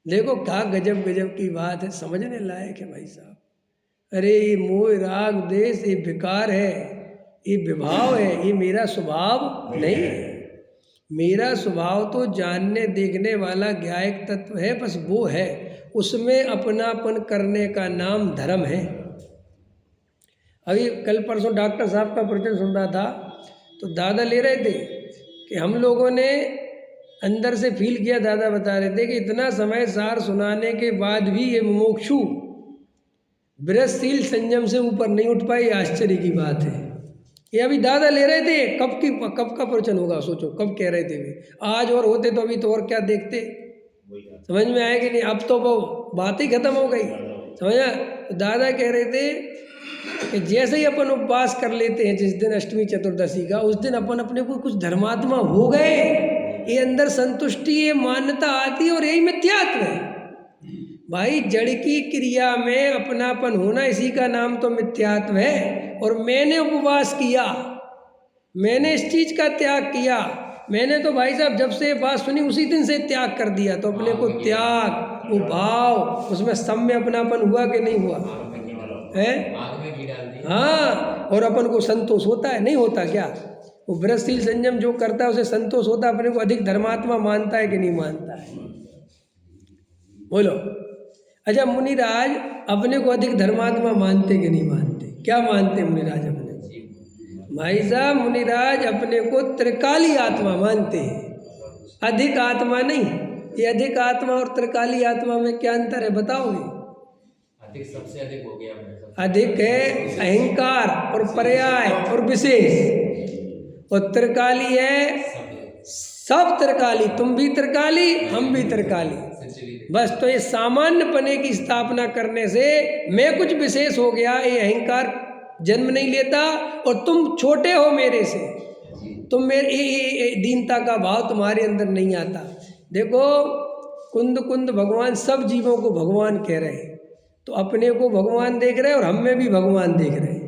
देखो क्या गजब गजब की बात है, समझने लायक है भाई साहब। अरे ये मोह राग देश ये विकार है, ये विभाव है, ये मेरा स्वभाव नहीं है। मेरा स्वभाव तो जानने देखने वाला ज्ञायक तत्व है, बस वो है, उसमें अपनापन करने का नाम धर्म है। अभी कल परसों डॉक्टर साहब का प्रवचन सुन रहा था तो दादा ले रहे थे कि हम लोगों ने अंदर से फील किया, दादा बता रहे थे कि इतना समय सार सुनाने के बाद भी ये मुमुक्षु विरसशील संयम से ऊपर नहीं उठ पाई, आश्चर्य की बात है। ये अभी दादा ले रहे थे, कब का प्रवचन होगा, सोचो कब कह रहे थे वे। आज और होते तो अभी तो और क्या देखते, समझ में आया कि नहीं। अब तो वो बात ही खत्म हो गई, समझा। तो दादा कह रहे थे कि जैसे ही अपन उपवास कर लेते हैं जिस दिन अष्टमी चतुर्दशी का, उस दिन अपन अपने को कुछ धर्मात्मा हो गए, ये अंदर संतुष्टि ये मान्यता आती है, और यही मिथ्यात्व है भाई। जड़ की क्रिया में अपनापन होना, इसी का नाम तो मिथ्यात्व है। और मैंने उपवास किया, मैंने इस चीज़ का त्याग किया, मैंने तो भाई साहब जब से बात सुनी उसी दिन से त्याग कर दिया। तो अपने को त्याग, वो भाव, उसमें सम्य अपनापन हुआ कि नहीं हुआ है। हाँ, और अपन को संतोष होता है, नहीं होता क्या। वो विरसशील संयम जो करता है उसे संतोष होता है, अपने को अधिक धर्मात्मा मानता है कि नहीं मानता है, बोलो। अच्छा, मुनिराज अपने को अधिक धर्मात्मा मानते कि नहीं मानते, क्या मानते मुनिराज अपने को। भाई साहब मुनिराज अपने को त्रिकाली आत्मा मानते हैं, अधिक आत्मा नहीं। ये अधिक आत्मा और त्रिकाली आत्मा में क्या अंतर है बताओगे। अधिक सबसे अधिक हो गया, अधिक है अहंकार और पर्याय और विशेष, और त्रिकाली है, सब त्रिकाली, तुम भी त्रिकाली हम भी त्रिकाली। बस तो ये सामान्य पने की स्थापना करने से मैं कुछ विशेष हो गया, ये अहंकार जन्म नहीं लेता, और तुम छोटे हो मेरे से, तुम मेरे ये दीनता का भाव तुम्हारे अंदर नहीं आता। देखो कुंद कुंद भगवान सब जीवों को भगवान कह रहे हैं, तो अपने को भगवान देख रहे हैं और हम में भी भगवान देख रहे हैं।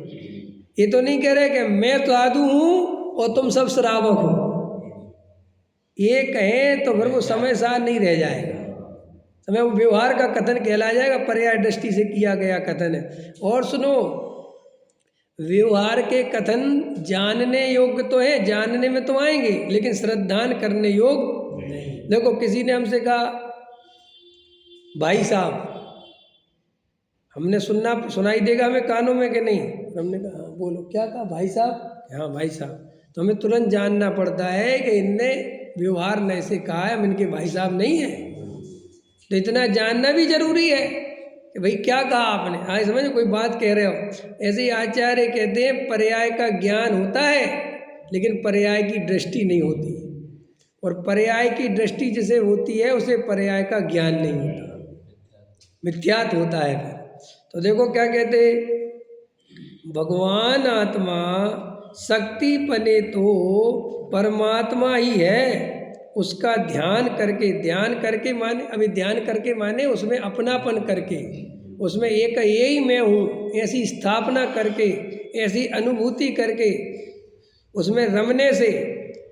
ये तो नहीं कह रहे कि मैं साधु हूँ और तुम सब श्रावक हो। ये कहें तो फिर वो समय सार नहीं रह जाएगा, समय वो व्यवहार का कथन कहला जाएगा, पर्याय दृष्टि से किया गया कथन है। और सुनो, व्यवहार के कथन जानने योग्य तो है, जानने में तो आएंगे, लेकिन श्रद्धान करने योग्य नहीं। देखो किसी ने हमसे कहा भाई साहब, हमने सुनाई देगा हमें कानों में कि नहीं, हमने कहा हाँ बोलो, क्या कहा भाई साहब, हाँ भाई साहब, तो हमें तुरंत जानना पड़ता है कि इनने व्यवहार ने ऐसे कहा है, हम इनके भाई साहब नहीं है। तो इतना जानना भी जरूरी है कि भाई क्या कहा आपने, आज समझो कोई बात कह रहे हो। ऐसे ही आचार्य कहते हैं पर्याय का ज्ञान होता है लेकिन पर्याय की दृष्टि नहीं होती, और पर्याय की दृष्टि जिसे होती है उसे पर्याय का ज्ञान नहीं होता, मिथ्यात होता है फिर। तो देखो क्या कहते, भगवान आत्मा शक्ति पने तो परमात्मा ही है, उसका ध्यान करके माने, अभी ध्यान करके माने उसमें अपनापन करके, उसमें एक यही मैं हूँ ऐसी स्थापना करके, ऐसी अनुभूति करके, उसमें रमने से,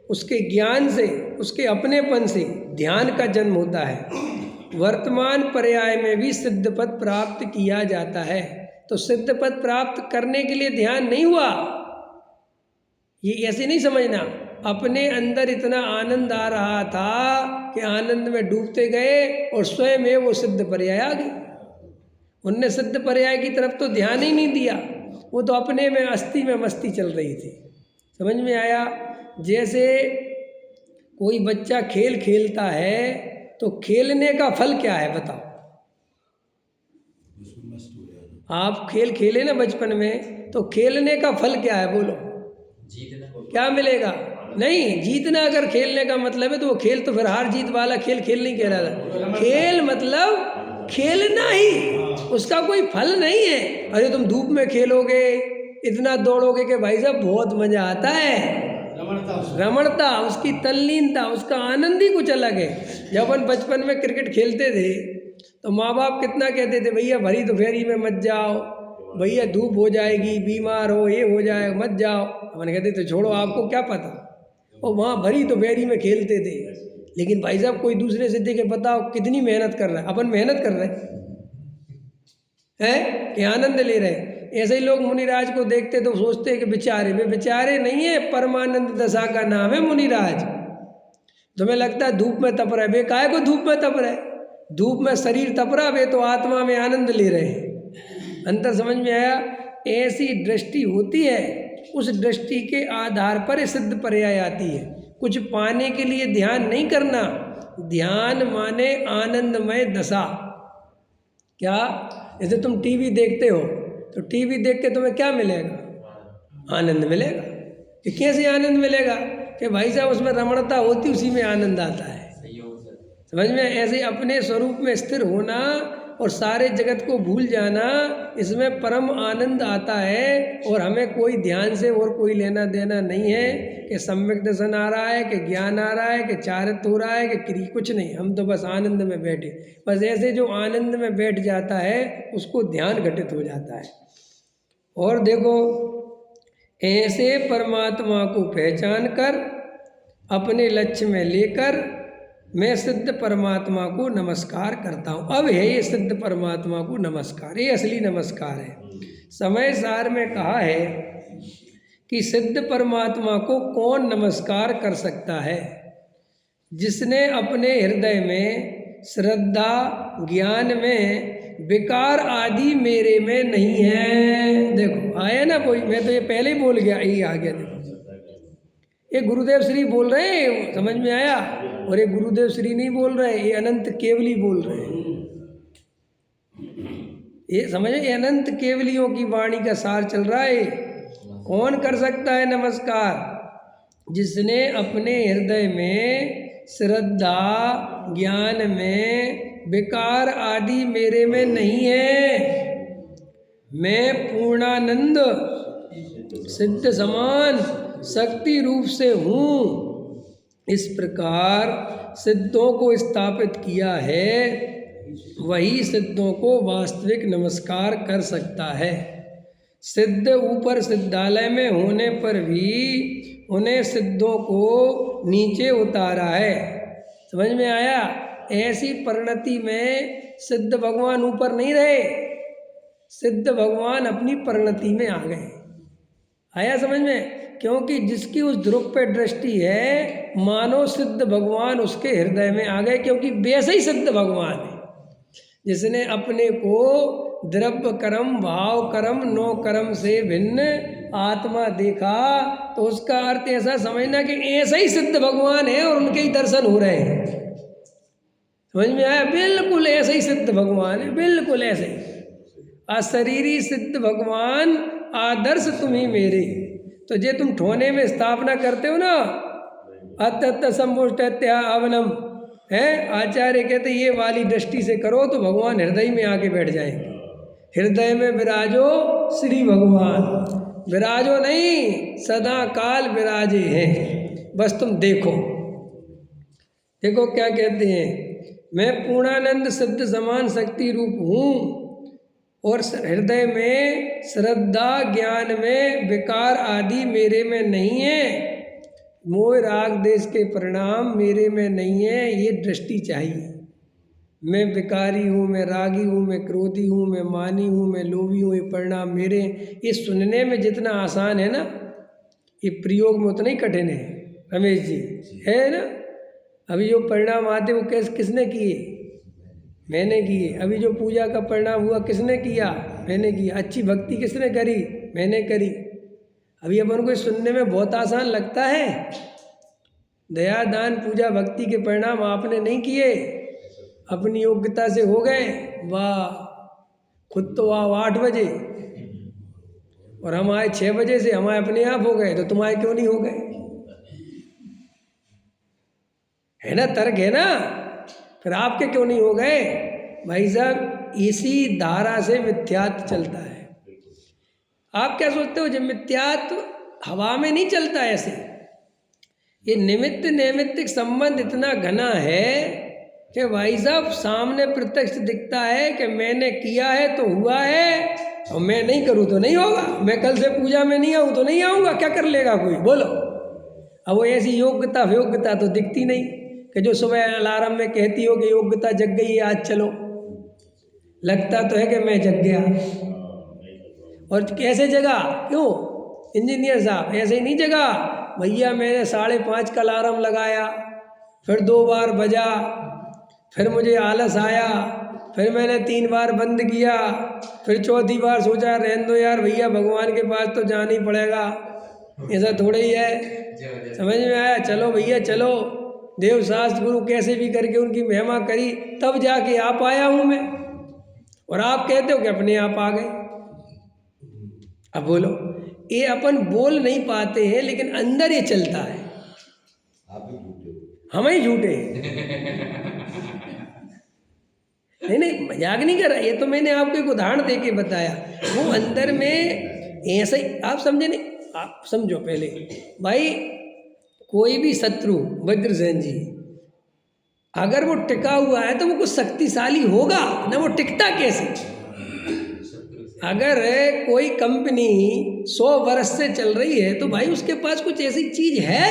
उसके ज्ञान से, उसके अपनेपन से ध्यान का जन्म होता है। वर्तमान पर्याय में भी सिद्ध पद प्राप्त किया जाता है, तो सिद्ध पद प्राप्त करने के लिए ध्यान नहीं हुआ, ये ऐसे नहीं समझना। अपने अंदर इतना आनंद आ रहा था कि आनंद में डूबते गए और स्वयं में वो सिद्ध पर्याय आ गई। उनने सिद्ध पर्याय की तरफ तो ध्यान ही नहीं दिया, वो तो अपने में अस्थि में मस्ती चल रही थी। समझ में आया? जैसे कोई बच्चा खेल खेलता है तो खेलने का फल क्या है बताओ? आप खेल खेले ना बचपन में, तो खेलने का फल क्या है बोलो? जीतना। क्या मिलेगा? नहीं, जीतना अगर खेलने का मतलब है तो वो खेल तो फिर हार जीत वाला खेल खेल नहीं कह रहा था। खेल मतलब खेलना ही, उसका कोई फल नहीं है। अरे तुम धूप में खेलोगे, इतना दौड़ोगे कि भाई साहब बहुत मजा आता है, रमणता, उसकी तल्लीनता, उसका आनंद ही कुछ अलग है। जब अपन बचपन में क्रिकेट खेलते थे तो माँ बाप कितना कहते थे, भैया भरी दोपहरी में मत जाओ, भैया धूप हो जाएगी, बीमार हो, ये हो जाएगा, मत जाओ। अपन कहते थे छोड़ो, आपको क्या पता, और वहाँ भरी दोपहरी में खेलते थे। लेकिन भाई साहब कोई दूसरे से देखे, बताओ कितनी मेहनत कर रहा है, अपन मेहनत कर रहे हैं कि आनंद ले रहे हैं। ऐसे ही लोग मुनिराज को देखते तो सोचते हैं कि बेचारे, वे बेचारे नहीं है, परमानंद दशा का नाम है मुनिराज। तुम्हें लगता है धूप में तप रहे, वे काहे को धूप में तप रहे? धूप में शरीर तप रहा, वे तो आत्मा में आनंद ले रहे हैं। अंतर समझ में आया? ऐसी दृष्टि होती है, उस दृष्टि के आधार पर सिद्ध पर्याय आती है। कुछ पाने के लिए ध्यान नहीं करना, ध्यान माने आनंदमय दशा। क्या? जैसे तुम टीवी देखते हो तो टीवी देख के तुम्हें क्या मिलेगा? आनंद मिलेगा। कि कैसे आनंद मिलेगा? कि भाई साहब उसमें रमणता होती, उसी में आनंद आता है। समझ में? ऐसे अपने स्वरूप में स्थिर होना और सारे जगत को भूल जाना, इसमें परम आनंद आता है। और हमें कोई ध्यान से और कोई लेना देना नहीं है कि सम्यक दर्शन आ रहा है, कि ज्ञान आ रहा है, कि चारित्र हो रहा है, कि क्रिया, कुछ नहीं। हम तो बस आनंद में बैठे। बस ऐसे जो आनंद में बैठ जाता है उसको ध्यान घटित हो जाता है। और देखो, ऐसे परमात्मा को पहचान कर अपने लक्ष्य में लेकर मैं सिद्ध परमात्मा को नमस्कार करता हूँ। अब है ये सिद्ध परमात्मा को नमस्कार, ये असली नमस्कार है। समय सार में कहा है कि सिद्ध परमात्मा को कौन नमस्कार कर सकता है? जिसने अपने हृदय में श्रद्धा, ज्ञान में विकार आदि मेरे में नहीं है। देखो आया ना कोई, मैं तो ये पहले ही बोल गया, यही आ गया। देखो ये गुरुदेव श्री बोल रहे हैं, समझ में आया? और ये गुरुदेव श्री नहीं बोल रहे, ये अनंत केवली बोल रहे हैं। ये समझे, ये अनंत केवलियों की वाणी का सार चल रहा है। कौन कर सकता है नमस्कार? जिसने अपने हृदय में श्रद्धा ज्ञान में विकार आदि मेरे में नहीं है। मैं पूर्णानंद सिद्ध समान शक्ति रूप से हूँ। इस प्रकार सिद्धों को स्थापित किया है, वही सिद्धों को वास्तविक नमस्कार कर सकता है। सिद्ध ऊपर सिद्धालय में होने पर भी उन्हें सिद्धों को नीचे उतारा है। समझ में आया? ऐसी परिणति में सिद्ध भगवान ऊपर नहीं रहे, सिद्ध भगवान अपनी परिणति में आ गए। आया समझ में? क्योंकि जिसकी उस ध्रुव पे दृष्टि है, मानो सिद्ध भगवान उसके हृदय में आ गए, क्योंकि वैसे ही सिद्ध भगवान है। जिसने अपने को द्रव्य कर्म भाव कर्म नो कर्म से भिन्न आत्मा देखा, तो उसका अर्थ ऐसा समझना कि ऐसा ही सिद्ध भगवान है और उनके ही दर्शन हो रहे हैं। समझ में आया? बिल्कुल ऐसे ही सिद्ध भगवान है, बिल्कुल ऐसे ही अशरीरी सिद्ध भगवान आदर्श तुम्ही मेरे। तो जे तुम ठोने में स्थापना करते हो ना, अत्यंत संपुष्टत्या अवनम है, आचार्य कहते ये वाली दृष्टि से करो तो भगवान हृदय में आके बैठ जाएंगे। हृदय में विराजो श्री भगवान, विराजो नहीं सदा काल विराजे हैं। बस तुम देखो, देखो क्या कहते हैं, मैं पूर्णानंद सिद्ध समान शक्ति रूप हूँ और हृदय में श्रद्धा ज्ञान में विकार आदि मेरे में नहीं है। मोह राग देश के परिणाम मेरे में नहीं है, ये दृष्टि चाहिए। मैं विकारी हूँ, मैं रागी हूँ, मैं क्रोधी हूँ, मैं मानी हूँ, मैं लोभी हूँ, ये परिणाम मेरे। ये सुनने में जितना आसान है ना, ये प्रयोग में उतना ही कठिन है रमेश जी, है ना। अभी जो परिणाम आते वो किसने किए? मैंने किए। अभी जो पूजा का परिणाम हुआ किसने किया? मैंने किया। अच्छी भक्ति किसने करी? मैंने करी। अभी अपन को सुनने में बहुत आसान लगता है। दया दान पूजा भक्ति के परिणाम आपने नहीं किए, अपनी योग्यता से हो गए। वाह, खुद तो आओ 8 बजे और हम आए 6 बजे से, हमारे अपने आप हो गए, तो तुम्हारे क्यों नहीं हो गए? है ना, तर्क है ना। फिर आपके क्यों नहीं हो गए? भाई साहब, इसी धारा से मिथ्यात्व चलता है। आप क्या सोचते हो? जब मिथ्यात्व हवा में नहीं चलता ऐसे, ये निमित्त नैमित्तिक संबंध इतना घना है कि भाई साहब सामने प्रत्यक्ष दिखता है कि मैंने किया है तो हुआ है, और मैं नहीं करूँ तो नहीं होगा। मैं कल से पूजा में नहीं आऊँ तो नहीं आऊँगा, क्या कर लेगा कोई? बोलो। अब वो ऐसी योग्यता योग्यता तो दिखती नहीं कि जो सुबह अलार्म में कहती हो कि योग्यता जग गई है, आज चलो। लगता तो है कि मैं जग गया, और कैसे जगा? क्यों इंजीनियर साहब? ऐसे ही नहीं जगा भैया। मैंने 5:30 का अलार्म लगाया, फिर 2 बार बजा, फिर मुझे आलस आया, फिर मैंने 3 बार बंद किया, फिर चौथी बार सोचा रहने दो यार भैया, भगवान के पास तो जाना ही पड़ेगा। ऐसा थोड़ा ही है। समझ में आया? चलो भैया चलो। देव शास्त्र गुरु कैसे भी करके उनकी महिमा करी, तब जाके आप आया हूँ मैं, और आप कहते हो कि अपने आप आ गए। अब बोलो, ये अपन बोल नहीं पाते हैं, लेकिन अंदर ये चलता है। आप ही झूठे हो, हम ही झूठे हैं। नहीं, मजाक नहीं कर रहा, ये तो मैंने आपको एक उदाहरण दे के बताया। वो अंदर में ऐसे ही, आप समझे नहीं? आप समझो पहले भाई, कोई भी शत्रु, वज्रसेन जी, अगर वो टिका हुआ है तो वो कुछ शक्तिशाली होगा ना, वो टिकता कैसे? अगर कोई कंपनी 100 वर्ष से चल रही है तो भाई उसके पास कुछ ऐसी चीज है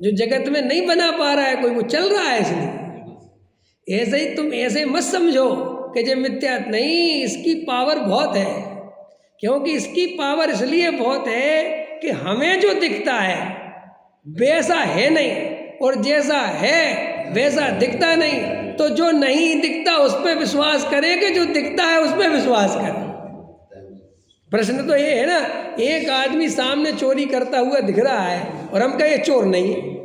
जो जगत में नहीं बना पा रहा है कोई, वो चल रहा है इसलिए। ऐसे ही तुम ऐसे मत समझो कि जब मिथ्यात नहीं, इसकी पावर बहुत है। क्योंकि इसकी पावर इसलिए बहुत है कि हमें जो दिखता है वैसा है नहीं, और जैसा है वैसा दिखता नहीं। तो जो नहीं दिखता उस पर विश्वास करें कि जो दिखता है उस पर विश्वास करें। प्रश्न तो ये है ना, एक आदमी सामने चोरी करता हुआ दिख रहा है और हम कहें चोर नहीं है,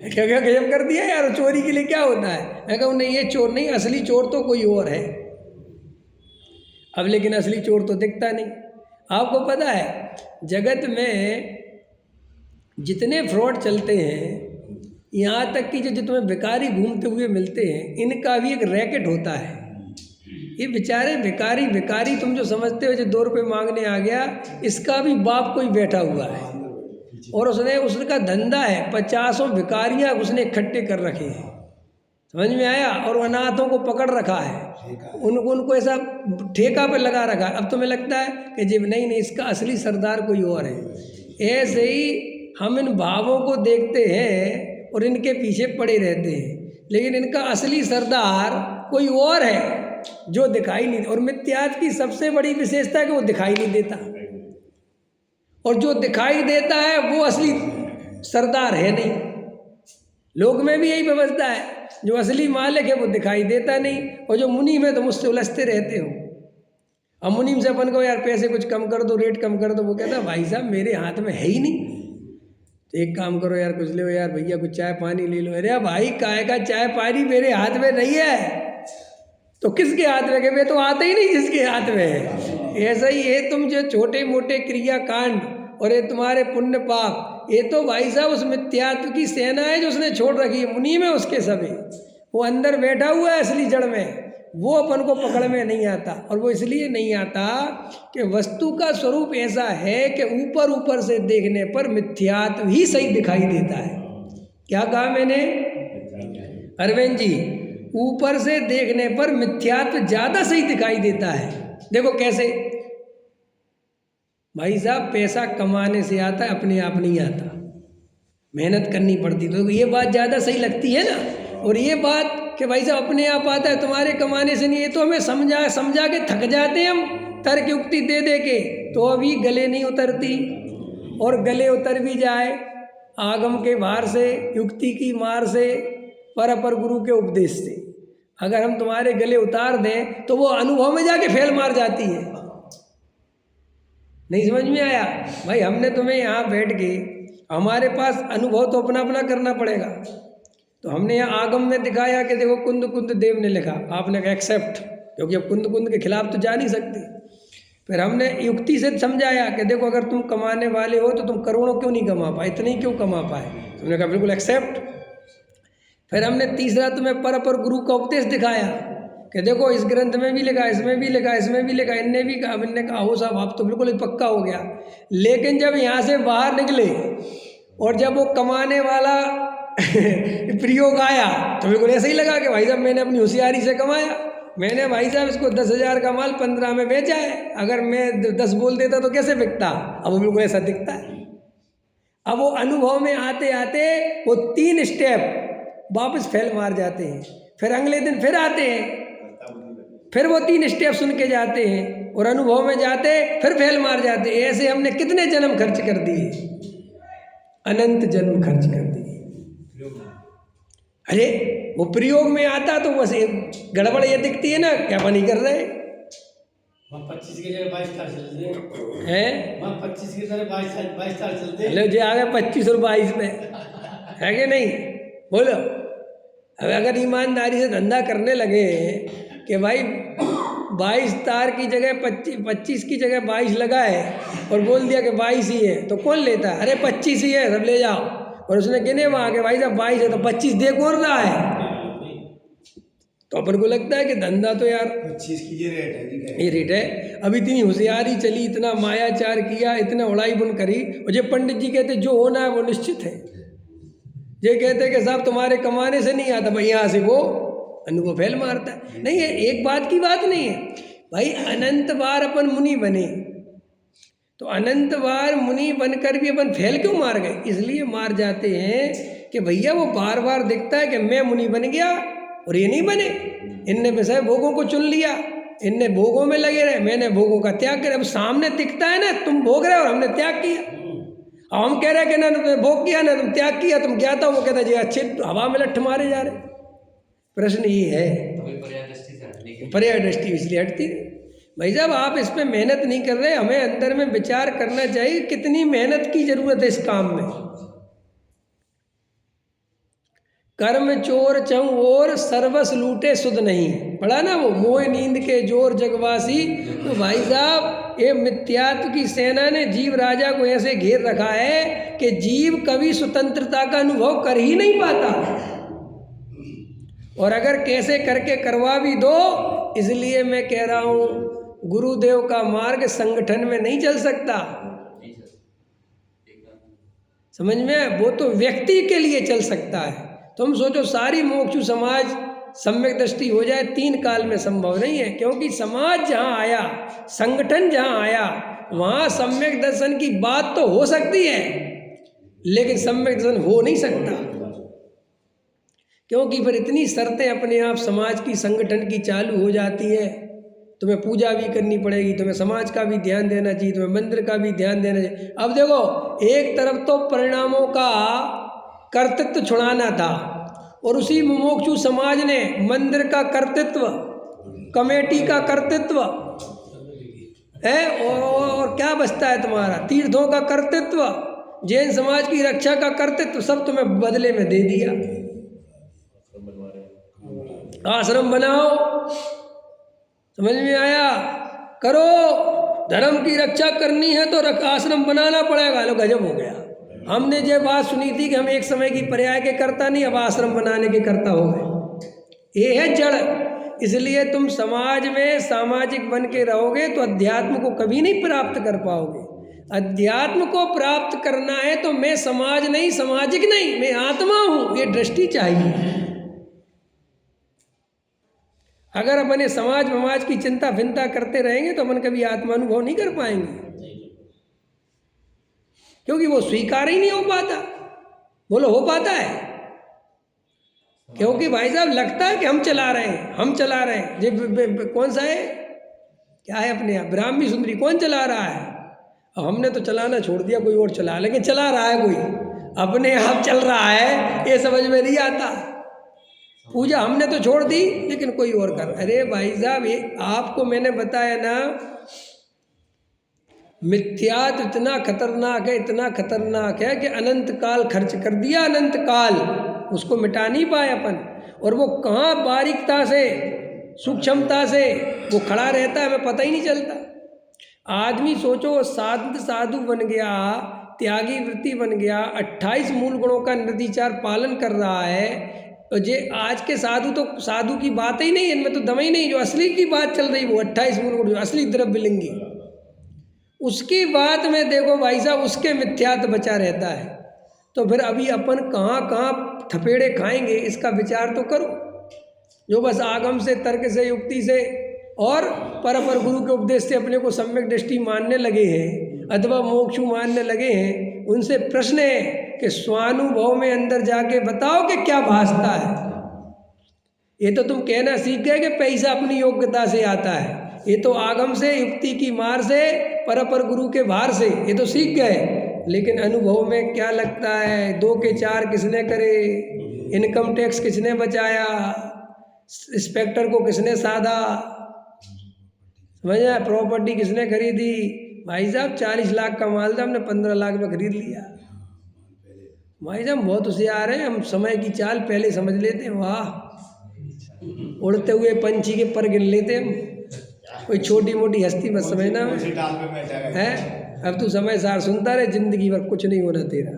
क्या क्या गजब कर दिया यार। चोरी के लिए क्या होता है? मैं कहूँ नहीं, ये चोर नहीं, असली चोर तो कोई और है। अब लेकिन असली चोर तो दिखता नहीं। आपको पता है जगत में जितने फ्रॉड चलते हैं, यहाँ तक कि जो तुम्हें भिखारी घूमते हुए मिलते हैं, इनका भी एक रैकेट होता है। ये बेचारे भिखारी तुम जो समझते हो जो 2 रुपये मांगने आ गया, इसका भी बाप कोई बैठा हुआ है और उसका धंधा है 50 भिखारियाँ उसने इकट्ठे कर रखे हैं, समझ में आया। और अनाथों को पकड़ रखा है, उनको ऐसा ठेका पे लगा रखा है। अब तुम्हें लगता है कि जी नहीं, इसका असली सरदार कोई और है। ऐसे ही हम इन भावों को देखते हैं और इनके पीछे पड़े रहते हैं, लेकिन इनका असली सरदार कोई और है जो दिखाई नहीं। और मिथ्यात्व की सबसे बड़ी विशेषता है कि वो दिखाई नहीं देता, और जो दिखाई देता है वो असली सरदार है नहीं। लोक में भी यही व्यवस्था है, जो असली मालिक है वो दिखाई देता नहीं, और जो मुनीम है तो मुझसे उलझते रहते हो। अब मुनीम से अपन को यार पैसे कुछ कम कर दो, रेट कम कर दो, वो कहता भाई साहब मेरे हाथ में है ही नहीं, तो एक काम करो यार कुछ लो यार भैया, कुछ चाय पानी ले लो। अरे भाई काहे का चाय पानी, मेरे हाथ में नहीं है तो किसके हाथ में, के तो आते ही नहीं जिसके हाथ में है। ऐसा ही है तुम जो छोटे मोटे क्रिया कांड और ये तुम्हारे पुण्य पाप, ये तो भाई साहब उस मिथ्यात्व की सेना है जो उसने छोड़ रखी है, मुनीम है उसके सभी, वो अंदर बैठा हुआ है असली जड़ में, वो अपन को पकड़ में नहीं आता। और वो इसलिए नहीं आता कि वस्तु का स्वरूप ऐसा है कि ऊपर ऊपर से देखने पर मिथ्यात्व ही सही दिखाई देता है। क्या कहा मैंने अरविंद जी, ऊपर से देखने पर मिथ्यात्व ज्यादा सही दिखाई देता है। देखो कैसे भाई साहब, पैसा कमाने से आता है, अपने आप नहीं आता, मेहनत करनी पड़ती, तो ये बात ज़्यादा सही लगती है ना। और ये बात कि भाई साहब अपने आप आता है, तुम्हारे कमाने से नहीं, ये तो हमें समझा के थक जाते हैं हम तर्क युक्ति दे दे के, तो अभी गले नहीं उतरती। और गले उतर भी जाए आगम के भार से, युक्ति की मार से, पर अपर गुरु के उपदेश से, अगर हम तुम्हारे गले उतार दें तो वो अनुभव में जाके फेल मार जाती है। नहीं समझ में आया भाई, हमने तुम्हें यहाँ बैठ के, हमारे पास अनुभव तो अपना अपना करना पड़ेगा। तो हमने यहाँ आगम में दिखाया कि देखो कुंद कुंद देव ने लिखा, आपने कहा एक्सेप्ट, क्योंकि अब कुंद कुंद के खिलाफ तो जा नहीं सकते। फिर हमने युक्ति से समझाया कि देखो अगर तुम कमाने वाले हो तो तुम करोड़ों क्यों नहीं कमा पाए, इतने क्यों कमा पाए, हमने कहा बिल्कुल एक्सेप्ट। फिर हमने तीसरा तुम्हें पर अपर गुरु का उपदेश दिखाया कि देखो इस ग्रंथ में भी लिखा, इसमें भी लिखा, इसमें भी लिखा, इनने भी कहा, इनने कहा हो साहब आप तो बिल्कुल पक्का हो गया। लेकिन जब यहाँ से बाहर निकले और जब वो कमाने वाला प्रयोग आया तो बिल्कुल ऐसे ही लगा कि भाई साहब मैंने अपनी होशियारी से कमाया, मैंने भाई साहब इसको 10,000 का माल 15 में बेचा है, अगर मैं 10 बोल देता तो कैसे बिकता। अब वो बिल्कुल ऐसा दिखता है। अब वो अनुभव में आते आते वो 3 स्टेप वापस फेल मार जाते हैं, फिर अगले दिन फिर आते हैं, फिर वो 3 स्टेप सुन के जाते हैं और अनुभव में जाते फिर फेल मार जाते हैं। ऐसे हमने कितने जन्म खर्च कर दिए, अनंत जन्म खर्च कर दिए। अरे वो प्रयोग में आता तो बस गड़बड़ ये दिखती है ना, क्या बनी कर रहे 25 की जगह 22 तार चलते हैं, 25 की जगह 22 तार चलते लो जो आ गए 25 और 22 में, है कि नहीं बोलो। अब अगर ईमानदारी से धंधा करने लगे कि भाई 22 तार की जगह 25 की जगह 22 लगा है और बोल दिया कि 22 ही है, तो कौन लेता है। अरे 25 ही है सब ले जाओ, और उसने गिने वहाँ के भाई साहब 22 है तो 25 दे कौन रहा है। तो अपन को लगता है कि धंधा तो यार 25 की ये रेट है, ये रेट है। अब इतनी होशियारी चली, इतना मायाचार किया, इतना उड़ाई बुन करी, और जो पंडित जी कहते जो होना है वो निश्चित है। ये कहते कि साहब तुम्हारे कमाने से नहीं आता, भाई यहाँ से वो अनुभव फेल मारता है। नहीं है, एक बात की बात नहीं है भाई, अनंत बार अपन मुनि बने, तो अनंत बार मुनि बनकर भी अपन फेल क्यों मार गए। इसलिए मार जाते हैं कि भैया वो बार बार दिखता है कि मैं मुनि बन गया और ये नहीं बने, इनने विषय भोगों को चुन लिया, इनने भोगों में लगे रहे, मैंने भोगों का त्याग किया। अब सामने दिखता है ना तुम भोग रहे हो और हमने त्याग किया। अब हम कह रहे हैं कि ना तुमने भोग किया ना तुम त्याग किया, तुम क्या था, वो कहता जी अच्छे हवा में लठ मारे जा रहे। प्रश्न ये है, पर्याय दृष्टि इसलिए हटती है। भाई साहब आप इस पे मेहनत नहीं कर रहे, हमें अंदर में विचार करना चाहिए कितनी मेहनत की जरूरत है इस काम में। कर्म चोर चहु और सर्वस लूटे सुध नहीं, पढ़ा ना वो, मोह नींद के जोर जगवासी। तो भाई साहब ये मिथ्यात्व की सेना ने जीव राजा को ऐसे घेर रखा है कि जीव कभी स्वतंत्रता का अनुभव कर ही नहीं पाता, और अगर कैसे करके करवा भी दो। इसलिए मैं कह रहा हूँ गुरुदेव का मार्ग संगठन में नहीं चल सकता, समझ में, वो तो व्यक्ति के लिए चल सकता है। तुम सोचो सारी मोक्षु समाज सम्यक दृष्टि हो जाए 3 काल में संभव नहीं है, क्योंकि समाज जहाँ आया, संगठन जहाँ आया, वहाँ सम्यक दर्शन की बात तो हो सकती है, लेकिन सम्यक दर्शन हो नहीं सकता, क्योंकि फिर इतनी शर्तें अपने आप समाज की संगठन की चालू हो जाती है। तुम्हें पूजा भी करनी पड़ेगी, तुम्हें समाज का भी ध्यान देना चाहिए, तुम्हें मंदिर का भी ध्यान देना चाहिए। अब देखो, एक तरफ तो परिणामों का कर्तृत्व छुड़ाना था, और उसी मुमुक्षु समाज ने मंदिर का कर्तृत्व, कमेटी का कर्तृत्व है, और क्या बचता है तुम्हारा, तीर्थों का कर्तृत्व, जैन समाज की रक्षा का कर्तृत्व, सब तुम्हें बदले में दे दिया। आश्रम बनाओ, समझ में आया, करो, धर्म की रक्षा करनी है तो आश्रम बनाना पड़ेगा। लो गजब हो गया, हमने ये बात सुनी थी कि हम एक समय की पर्याय के करता नहीं, अब आश्रम बनाने के करता हो गए। ये है जड़। इसलिए तुम समाज में सामाजिक बन के रहोगे तो अध्यात्म को कभी नहीं प्राप्त कर पाओगे। अध्यात्म को प्राप्त करना है तो मैं समाज नहीं, सामाजिक नहीं, मैं आत्मा हूँ, ये दृष्टि चाहिए। अगर अपने समाज की चिंता भिन्नता करते रहेंगे तो अपन कभी आत्मानुभव नहीं कर पाएंगे, क्योंकि वो स्वीकार ही नहीं हो पाता। बोलो हो पाता है? क्योंकि भाई साहब लगता है कि हम चला रहे हैं, ये कौन सा है, क्या है अपने यहाँ ब्राह्मी सुंदरी, कौन चला रहा है? अब हमने तो चलाना छोड़ दिया, कोई और चला, लेकिन चला रहा है कोई, अपने आप चल रहा है, ये समझ में नहीं आता। पूजा हमने तो छोड़ दी, लेकिन कोई और कर। अरे भाई साहब, ये आपको मैंने बताया ना, मिथ्यात्व इतना खतरनाक है कि अनंत काल खर्च कर दिया, अनंत काल, उसको मिटा नहीं पाए अपन। और वो कहाँ बारीकता से, सूक्ष्मता से वो खड़ा रहता है, हमें पता ही नहीं चलता। आदमी सोचो, साधु बन गया, त्यागी वृत्ति बन गया, 28 मूल गुणों का निर्दिचार पालन कर रहा है, तो जे आज के साधु तो साधु की बात ही नहीं, इनमें तो दम ही नहीं। जो असली की बात चल रही वो 28 मूल गुण, जो असली द्रव्य लिंगी, उसकी बात में देखो भाई साहब, उसके मिथ्यात्व बचा रहता है। तो फिर अभी अपन कहाँ थपेड़े खाएंगे, इसका विचार तो करो। जो बस आगम से, तर्क से, युक्ति से और पर गुरु के उपदेश से अपने को सम्यक दृष्टि मानने लगे हैं, अथवा मोक्षु मानने लगे हैं, उनसे प्रश्न है कि स्वानुभव में अंदर जाके बताओ कि क्या भासता है। ये तो तुम कहना सीख गए कि पैसा अपनी योग्यता से आता है, ये तो आगम से, युक्ति की मार से, पर गुरु के भार से, ये तो सीख गए। लेकिन अनुभव में क्या लगता है, 2 के 4 किसने करे, इनकम टैक्स किसने बचाया, इंस्पेक्टर को किसने साधा, समझा, प्रॉपर्टी किसने खरीदी। भाई साहब 40 लाख का माल था, हमने 15 लाख में खरीद लिया। भाई साहब बहुत होशियार हैं हम, समय की चाल पहले समझ लेते हैं। वाह, उड़ते हुए पंछी के पर गिन लेते हम, कोई छोटी मोटी हस्ती मत समझना है। अब तू समय सार सुनता रहे, जिंदगी भर कुछ नहीं होना तेरा,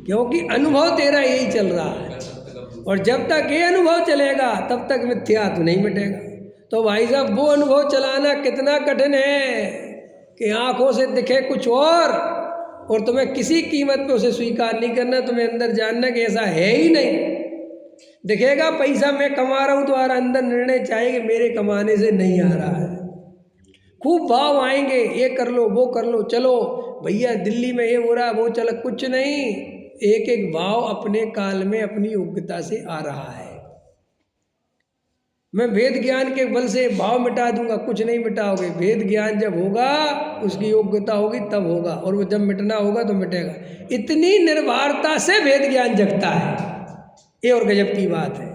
क्योंकि अनुभव तेरा यही चल रहा है। और जब तक ये अनुभव चलेगा तब तक मिथ्यात्व नहीं मिटेगा। तो भाई साहब वो अनुभव चलाना कितना कठिन है कि आंखों से दिखे कुछ और तुम्हें किसी कीमत पे उसे स्वीकार नहीं करना। तुम्हें अंदर जानना कि ऐसा है ही नहीं। दिखेगा पैसा मैं कमा रहा हूँ, तुम्हारा अंदर निर्णय चाहिए कि मेरे कमाने से नहीं आ रहा है। खूब भाव आएंगे, ये कर लो, वो कर लो, चलो भैया दिल्ली में ये हो रहा, वो चल, कुछ नहीं। एक एक भाव अपने काल में अपनी योग्यता से आ रहा है। मैं वेद ज्ञान के बल से भाव मिटा दूंगा, कुछ नहीं मिटाओगे। वेद ज्ञान जब होगा, उसकी योग्यता होगी तब होगा, और वो जब मिटना होगा तो मिटेगा। इतनी निर्भरता से वेद ज्ञान जगता है, ये और गजब की बात है।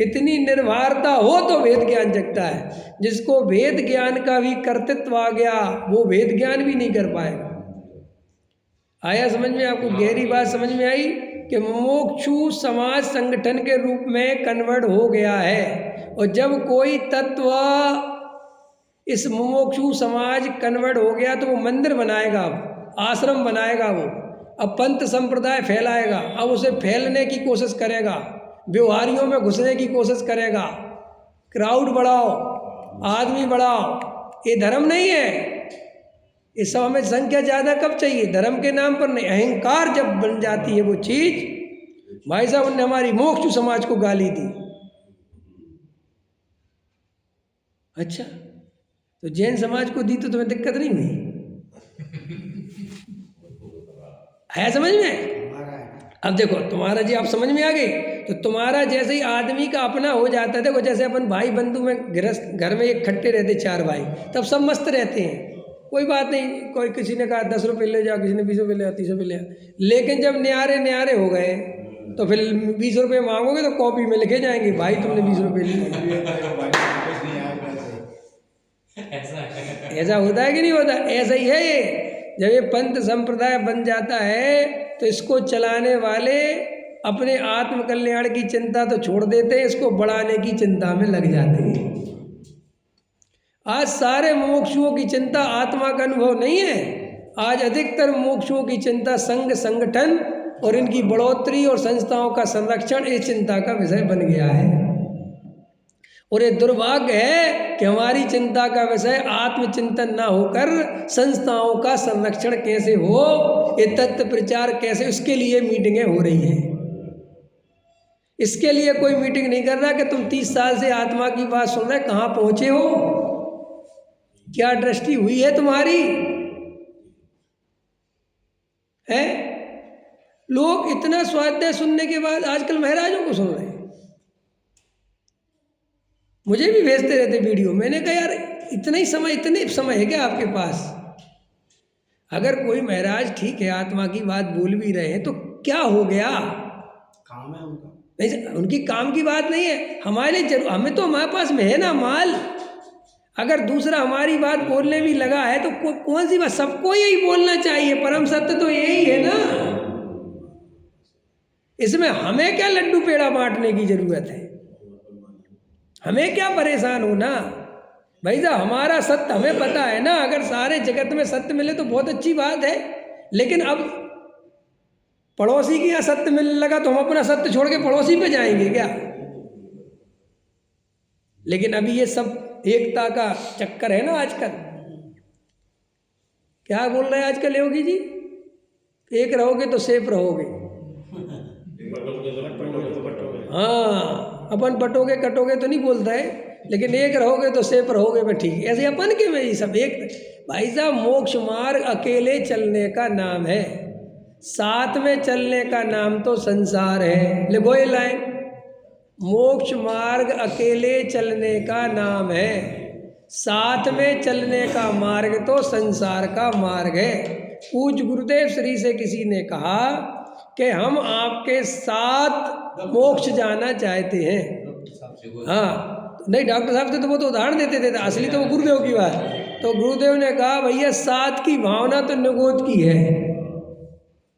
इतनी निर्भरता हो तो वेद ज्ञान जगता है। जिसको वेद ज्ञान का भी कर्तृत्व आ गया, वो वेद ज्ञान भी नहीं कर पाएगा। आया समझ में? आपको गहरी बात समझ में आई कि मोक्षु समाज संगठन के रूप में कन्वर्ट हो गया है। और जब कोई तत्व इस मुमुक्षु समाज कन्वर्ट हो गया तो वो मंदिर बनाएगा, अब आश्रम बनाएगा, वो अब पंथ संप्रदाय फैलाएगा, अब उसे फैलने की कोशिश करेगा, व्यवहारियों में घुसने की कोशिश करेगा, क्राउड बढ़ाओ, आदमी बढ़ाओ। ये धर्म नहीं है। इस सब हमें संख्या ज़्यादा कब चाहिए? धर्म के नाम पर नहीं। अहंकार जब बन जाती है वो चीज़, भाई साहब उनने हमारी मोक्ष समाज को गाली दी। अच्छा, तो जैन समाज को दी तो तुम्हें दिक्कत नहीं हुई है? समझ में? अब देखो तुम्हारा जी, आप समझ में आ गई। तो तुम्हारा जैसे ही आदमी का अपना हो जाता है, देखो जैसे अपन भाई बंधु में गृहस्थ घर में इकट्ठे रहते 4 भाई, तब सब मस्त रहते हैं, कोई बात नहीं। कोई किसी ने कहा 10 रुपये ले जाओ, किसी ने 20 रुपये ले, 30 रुपये ले। लेकिन जब न्यारे हो गए तो फिर 20 रुपये मांगोगे तो कॉपी में लिखे जाएंगे, भाई तुमने 20 रुपये लिए। ऐसा होता है कि नहीं होता? ऐसा ही है ये। जब ये पंथ संप्रदाय बन जाता है तो इसको चलाने वाले अपने आत्म कल्याण की चिंता तो छोड़ देते हैं, इसको बढ़ाने की चिंता में लग जाते हैं। आज सारे मुमुक्षुओं की चिंता आत्मा का अनुभव नहीं है। आज अधिकतर मुमुक्षुओं की चिंता संघ संगठन और इनकी बढ़ोतरी और संस्थाओं का संरक्षण इस चिंता का विषय बन गया है। और ये दुर्भाग्य है कि हमारी चिंता का विषय आत्मचिंतन ना होकर संस्थाओं का संरक्षण कैसे हो, ये तत्व प्रचार कैसे, उसके लिए मीटिंगें हो रही हैं। इसके लिए कोई मीटिंग नहीं कर रहा कि तुम 30 साल से आत्मा की बात सुन रहे, कहाँ पहुंचे हो, क्या दृष्टि हुई है तुम्हारी? है लोग इतना स्वाध्याय सुनने के बाद आजकल महाराजों को सुन रहे हैं। मुझे भी भेजते रहते वीडियो। मैंने कहा यार इतने समय है क्या आपके पास? अगर कोई महाराज ठीक है आत्मा की बात बोल भी रहे हैं तो क्या हो गया? काम है उनका। नहीं, उनकी काम की बात नहीं है। हमारे जरूर, हमें तो हमारे पास में है ना माल। अगर दूसरा हमारी बात बोलने भी लगा है तो कौन सी बात, सबको यही बोलना चाहिए। परम सत्य तो यही है ना। इसमें हमें क्या लड्डू पेड़ा बांटने की जरूरत है? हमें क्या परेशान होना? भाई साहब हमारा सत्य हमें पता है ना। अगर सारे जगत में सत्य मिले तो बहुत अच्छी बात है, लेकिन अब पड़ोसी के यहाँ सत्य मिलने लगा तो हम अपना सत्य छोड़ के पड़ोसी पे जाएंगे क्या? लेकिन अभी ये सब एकता का चक्कर है ना आजकल। क्या बोल रहे हैं आजकल योगी जी? एक रहोगे तो सेफ रहोगे। हाँ, अपन बटोगे कटोगे तो नहीं बोलता है, लेकिन एक रहोगे तो सेफ रहोगे में ठीक। ऐसे अपन के में ये सब एक। भाई साहब मोक्ष मार्ग अकेले चलने का नाम है, साथ में चलने का नाम तो संसार है। लिखो ये लाइन, मोक्ष मार्ग अकेले चलने का नाम है, साथ में चलने का मार्ग तो संसार का मार्ग है। पूज्य गुरुदेव श्री से किसी ने कहा कि हम आपके साथ मोक्ष जाना चाहते हैं। हाँ, नहीं डॉक्टर साहब थे तो वो तो उदाहरण देते थे, असली तो वो गुरुदेव की बात। तो गुरुदेव ने कहा भैया साथ की भावना तो निगोद की है,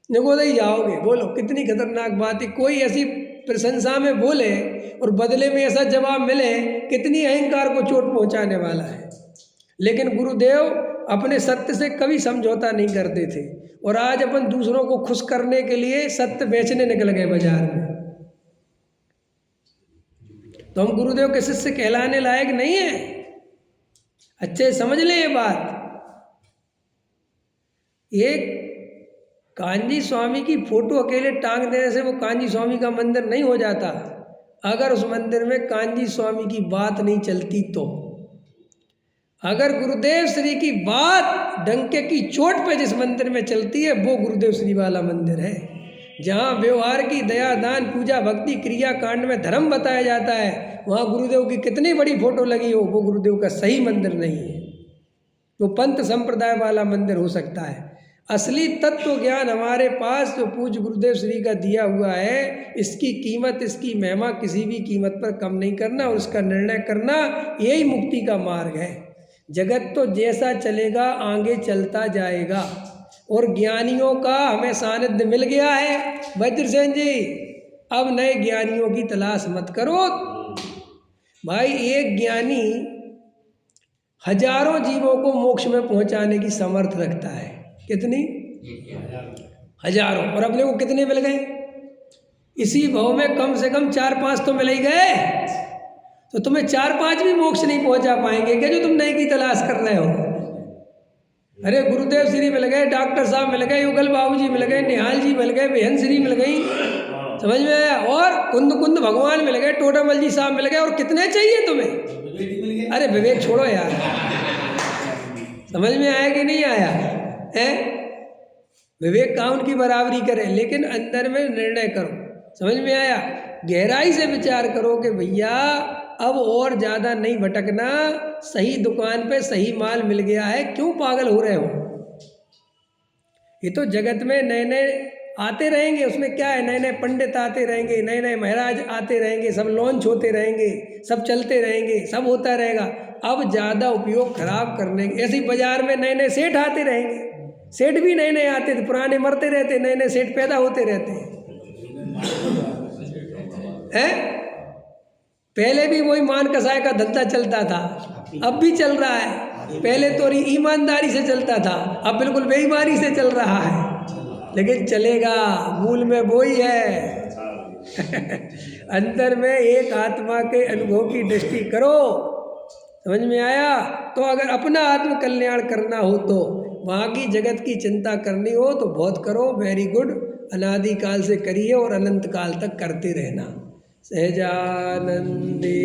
निगोद ही जाओगे। बोलो कितनी खतरनाक बात है। कोई ऐसी प्रशंसा में बोले और बदले में ऐसा जवाब मिले, कितनी अहंकार को चोट पहुंचाने वाला है। लेकिन गुरुदेव अपने सत्य से कभी समझौता नहीं करते थे। और आज अपन दूसरों को खुश करने के लिए सत्य बेचने निकल गए बाजार में, तो हम गुरुदेव के शिष्य कहलाने लायक नहीं है। अच्छे समझ लें ये बात। एक कांजी स्वामी की फोटो अकेले टांग देने से वो कांजी स्वामी का मंदिर नहीं हो जाता। अगर उस मंदिर में कांजी स्वामी की बात नहीं चलती तो। अगर गुरुदेव श्री की बात डंके की चोट पे जिस मंदिर में चलती है वो गुरुदेव श्री वाला मंदिर है। जहाँ व्यवहार की दया दान पूजा भक्ति क्रिया कांड में धर्म बताया जाता है, वहाँ गुरुदेव की कितनी बड़ी फोटो लगी हो, वो गुरुदेव का सही मंदिर नहीं है। वो पंथ संप्रदाय वाला मंदिर हो सकता है। असली तत्व ज्ञान हमारे पास जो पूज्य गुरुदेव श्री का दिया हुआ है, इसकी कीमत इसकी महिमा किसी भी कीमत पर कम नहीं करना और उसका निर्णय करना, यही मुक्ति का मार्ग है। जगत तो जैसा चलेगा आगे चलता जाएगा और ज्ञानियों का हमें सानिध्य मिल गया है। वज्रसेन जी अब नए ज्ञानियों की तलाश मत करो भाई। एक ज्ञानी हजारों जीवों को मोक्ष में पहुंचाने की समर्थ रखता है। कितनी? हजारों। और अपने को कितने मिल गए? इसी भाव में कम से कम 4-5 तो मिल ही गए। तो तुम्हें 4-5 भी मोक्ष नहीं पहुंचा पाएंगे क्या जो तुम नए की तलाश कर रहे हो? अरे गुरुदेव श्री मिल गए, डॉक्टर साहब मिल गए, युगल बाबू जी मिल गए, निहाल जी मिल गए, बेहन श्री मिल गई, समझ में आया? और कुंद भगवान मिल गए, टोटामल जी साहब मिल गए, और कितने चाहिए तुम्हें? अरे विवेक छोड़ो यार, समझ में आया कि नहीं आया है? विवेक का उनकी बराबरी करे, लेकिन अंदर में निर्णय करो। समझ में आया? गहराई से विचार करो कि भैया अब और ज़्यादा नहीं भटकना, सही दुकान पे सही माल मिल गया है, क्यों पागल हो रहे हो? ये तो जगत में नए नए आते रहेंगे, उसमें क्या है, नए नए पंडित आते रहेंगे, नए नए महाराज आते रहेंगे, सब लॉन्च होते रहेंगे, सब चलते रहेंगे, सब होता रहेगा। अब ज़्यादा उपयोग खराब करने, ऐसे ही बाजार में नए नए सेठ आते रहेंगे, सेठ भी नए नए आते थे, पुराने मरते रहते, नए नए सेठ पैदा होते रहते हैं। पहले भी वही मान कसाई का धंधा चलता था, अब भी चल रहा है। पहले तो ईमानदारी से चलता था, अब बिल्कुल बेईमानी से चल रहा है, लेकिन चलेगा, मूल में वही है। अंदर में एक आत्मा के अनुभव की दृष्टि करो। समझ में आया? तो अगर अपना आत्म कल्याण करना हो, तो वहाँ की जगत की चिंता करनी हो तो बहुत करो, वेरी गुड, अनादिकाल से करिए और अनंत काल तक करते रहना। सहजानंदे